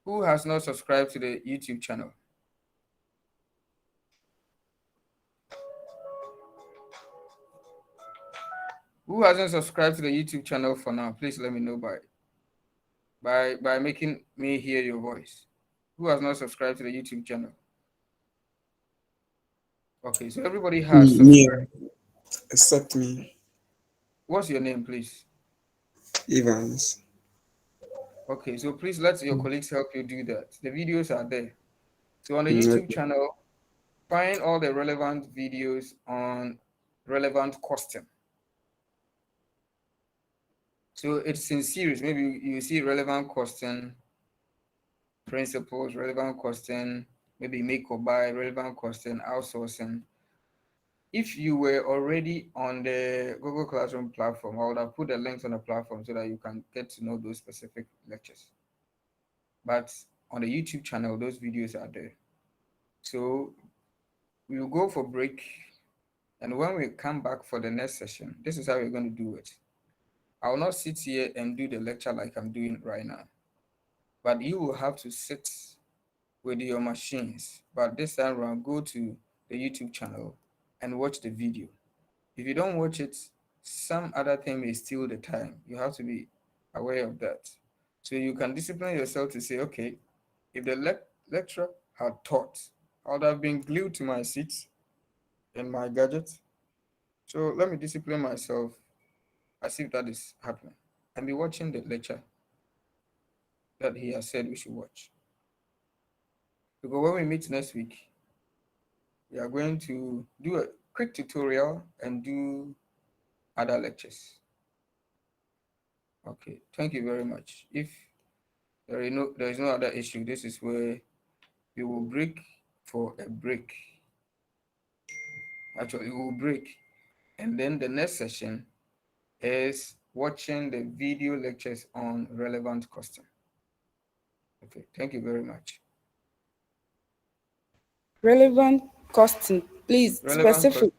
Who has not subscribed to the YouTube channel? Who hasn't subscribed to the YouTube channel for now? Please let me know by making me hear your voice. Who has not subscribed to the YouTube channel? Okay, so everybody has Me, subscribed. except me, What's your name, please? Evans. Okay, so please let your colleagues help you do that. The videos are there. So on the YouTube Okay. channel, find all the relevant videos on relevant costing. So it's in series. Maybe you see relevant costing principles, relevant costing, maybe make or buy, relevant costing, outsourcing. If you were already on the Google Classroom platform, I would have put the links on the platform so that you can get to know those specific lectures. But on the YouTube channel, those videos are there. So we will go for break. And when we come back for the next session, this is how we're going to do it. I will not sit here and do the lecture like I'm doing right now. But you will have to sit with your machines. But this time around, go to the YouTube channel and watch the video. If you don't watch it, some other thing may steal the time. You have to be aware of that. So you can discipline yourself to say, okay, if the lecturer had taught, I would have been glued to my seat and my gadget. So let me discipline myself as if that is happening and be watching the lecture that he has said we should watch. Because when we meet next week, we are going to do a quick tutorial and do other lectures. Okay, thank you very much. If There is no other issue. This is where we will break for a break. Actually, we will break. And then the next session is watching the video lectures on relevant costing. Okay, thank you very much. Relevant costing, please, Relevant cost. specific.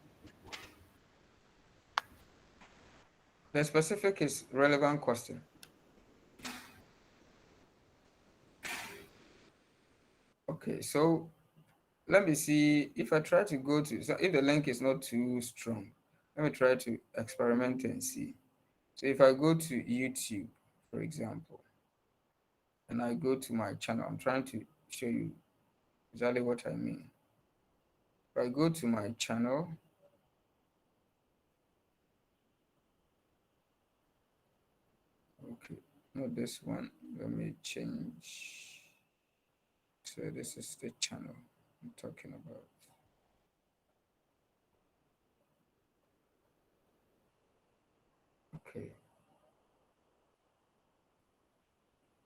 The specific is relevant costing. Okay, so let me see if I try to go to, so if the link is not too strong, let me try to experiment and see. So if I go to YouTube, for example, and I go to my channel, I'm trying to show you exactly what I mean. If I go to my channel, okay, not this one. Let me change. So this is the channel I'm talking about. Okay.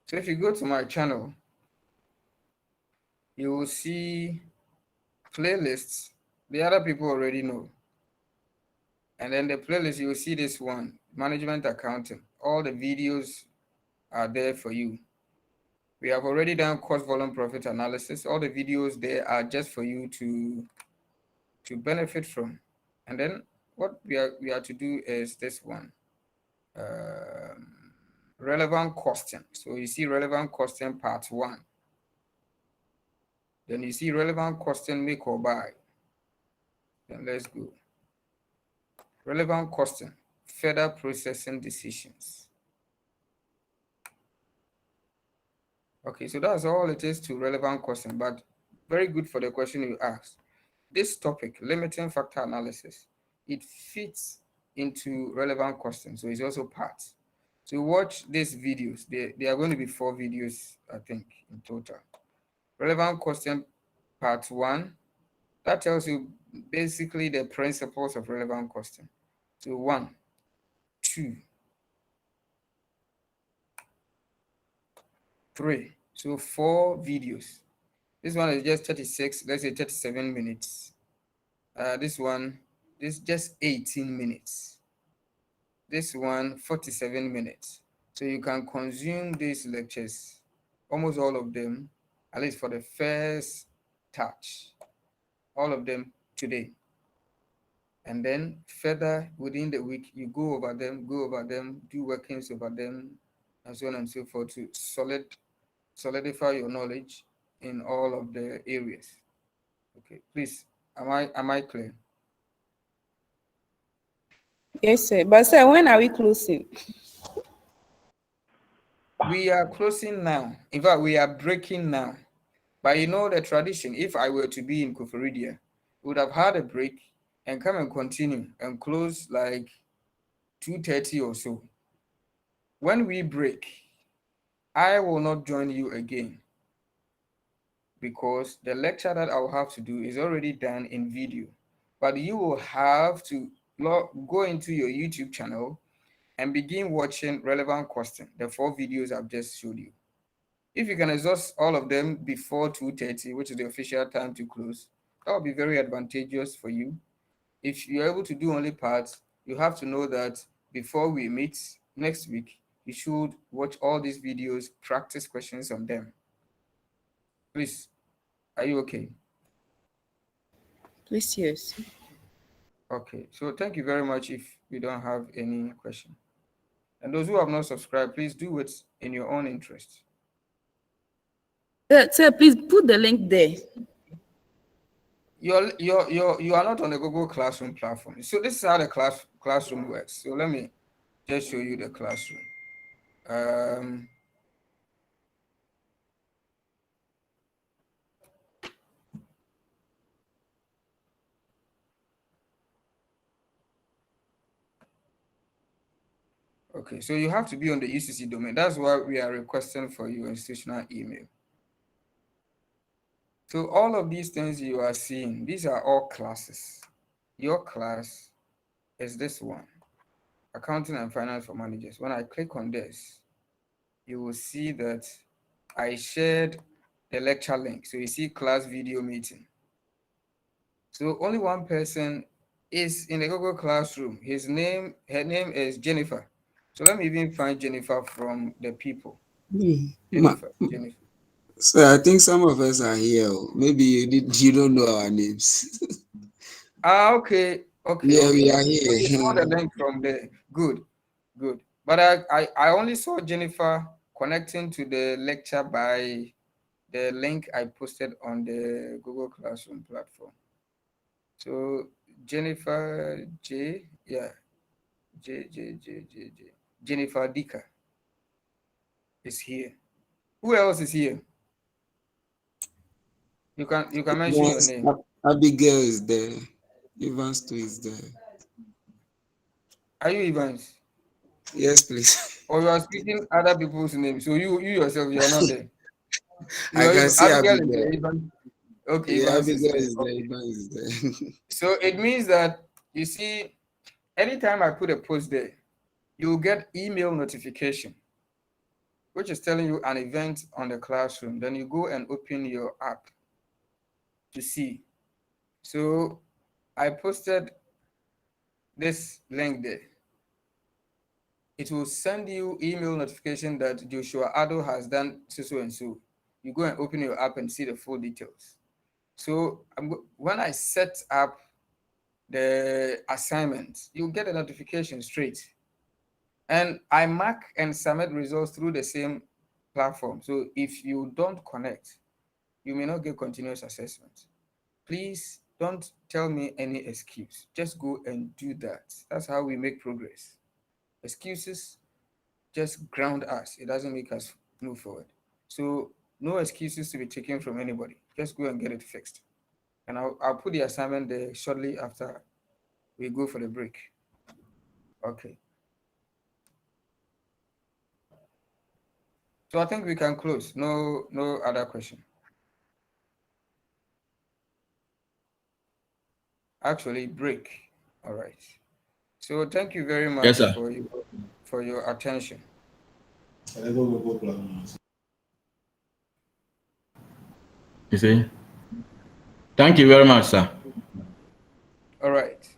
So if you go to my channel, you will see playlists. The other people already know. And then the playlist, you will see this one, management accounting. All the videos are there for you. We have already done cost volume profit analysis. All the videos there are just for you to benefit from. And then what we are to do is this one, relevant costing. So you see relevant costing part 1. Then you see relevant costing make or buy. Then let's go. Relevant costing, further processing decisions. Okay, so that's all it is to relevant costing, but very good for the question you asked. This topic, limiting factor analysis, it fits into relevant costing, so it's also part. So watch these videos. There are going to be 4 videos, I think, in total. Relevant costing part 1, that tells you basically the principles of relevant costing. So 1, 2, 3. So 4 videos. This one is just 36, let's say 37 minutes. This one, this just 18 minutes. This one, 47 minutes. So you can consume these lectures, almost all of them, at least for the first touch, all of them today. And then further within the week, you go over them, do workings over them, and so on and so forth to solidify your knowledge in all of the areas. Okay, please, am I clear? Yes, sir. But sir, when are we closing? We are closing now. In fact, we are breaking now. But you know the tradition, if I were to be in Koforidia, would have had a break and come and continue and close like 2:30 or so. When we break, I will not join you again because the lecture that I'll have to do is already done in video. But you will have to go into your YouTube channel and begin watching relevant costing, the 4 videos I've just showed you. If you can exhaust all of them before 2:30, which is the official time to close, that will be very advantageous for you. If you're able to do only parts, you have to know that before we meet next week, you should watch all these videos, practice questions on them. Please, are you okay? Please, yes. Okay, so thank you very much if you don't have any question. And those who have not subscribed, please do it in your own interest. Sir, please put the link there. You are not on the Google Classroom platform. So this is how the classroom works. So let me just show you the classroom. Okay, so you have to be on the UCC domain. That's why we are requesting for your institutional email. So all of these things you are seeing, these are all classes. Your class is this one, Accounting and Finance for Managers. When I click on this, you will see that I shared the lecture link. So you see class video meeting. So only one person is in the Google Classroom. Her name is Jennifer. So let me even find Jennifer from the people. Jennifer. So I think some of us are here. Maybe you don't know our names. Okay. Yeah, we are So you saw the here. link from there. Good. But I only saw Jennifer connecting to the lecture by the link I posted on the Google Classroom platform. So Jennifer J, yeah, J. Jennifer Dika is here. Who else is here? You can mention your Yes, name. Abigail is there. Evans too is there. Are you Evans? Yes, please. Or you are speaking other people's names? So you yourself, you are not there. I can see Abigail is Abigail. there. Evans. Okay, Yeah, Evans is Abigail there. is there. Okay. Evans is there. So it means that you see, anytime I put a post there, you'll get email notification, which is telling you an event on the classroom. Then you go and open your app to see. So I posted this link there. It will send you email notification that Joshua Ado has done so and so. You go and open your app and see the full details. So when I set up the assignment, you get a notification straight. And I mark and submit results through the same platform. So if you don't connect, you may not get continuous assessment. Please don't tell me any excuse. Just go and do that. That's how we make progress. Excuses just ground us. It doesn't make us move forward. So no excuses to be taken from anybody. Just go and get it fixed. And I'll put the assignment there shortly after we go for the break. Okay. So I think we can close. No other question. Actually, break. All right. So thank you very Yes, much sir. for your attention. You see? Thank you very much, sir. All right.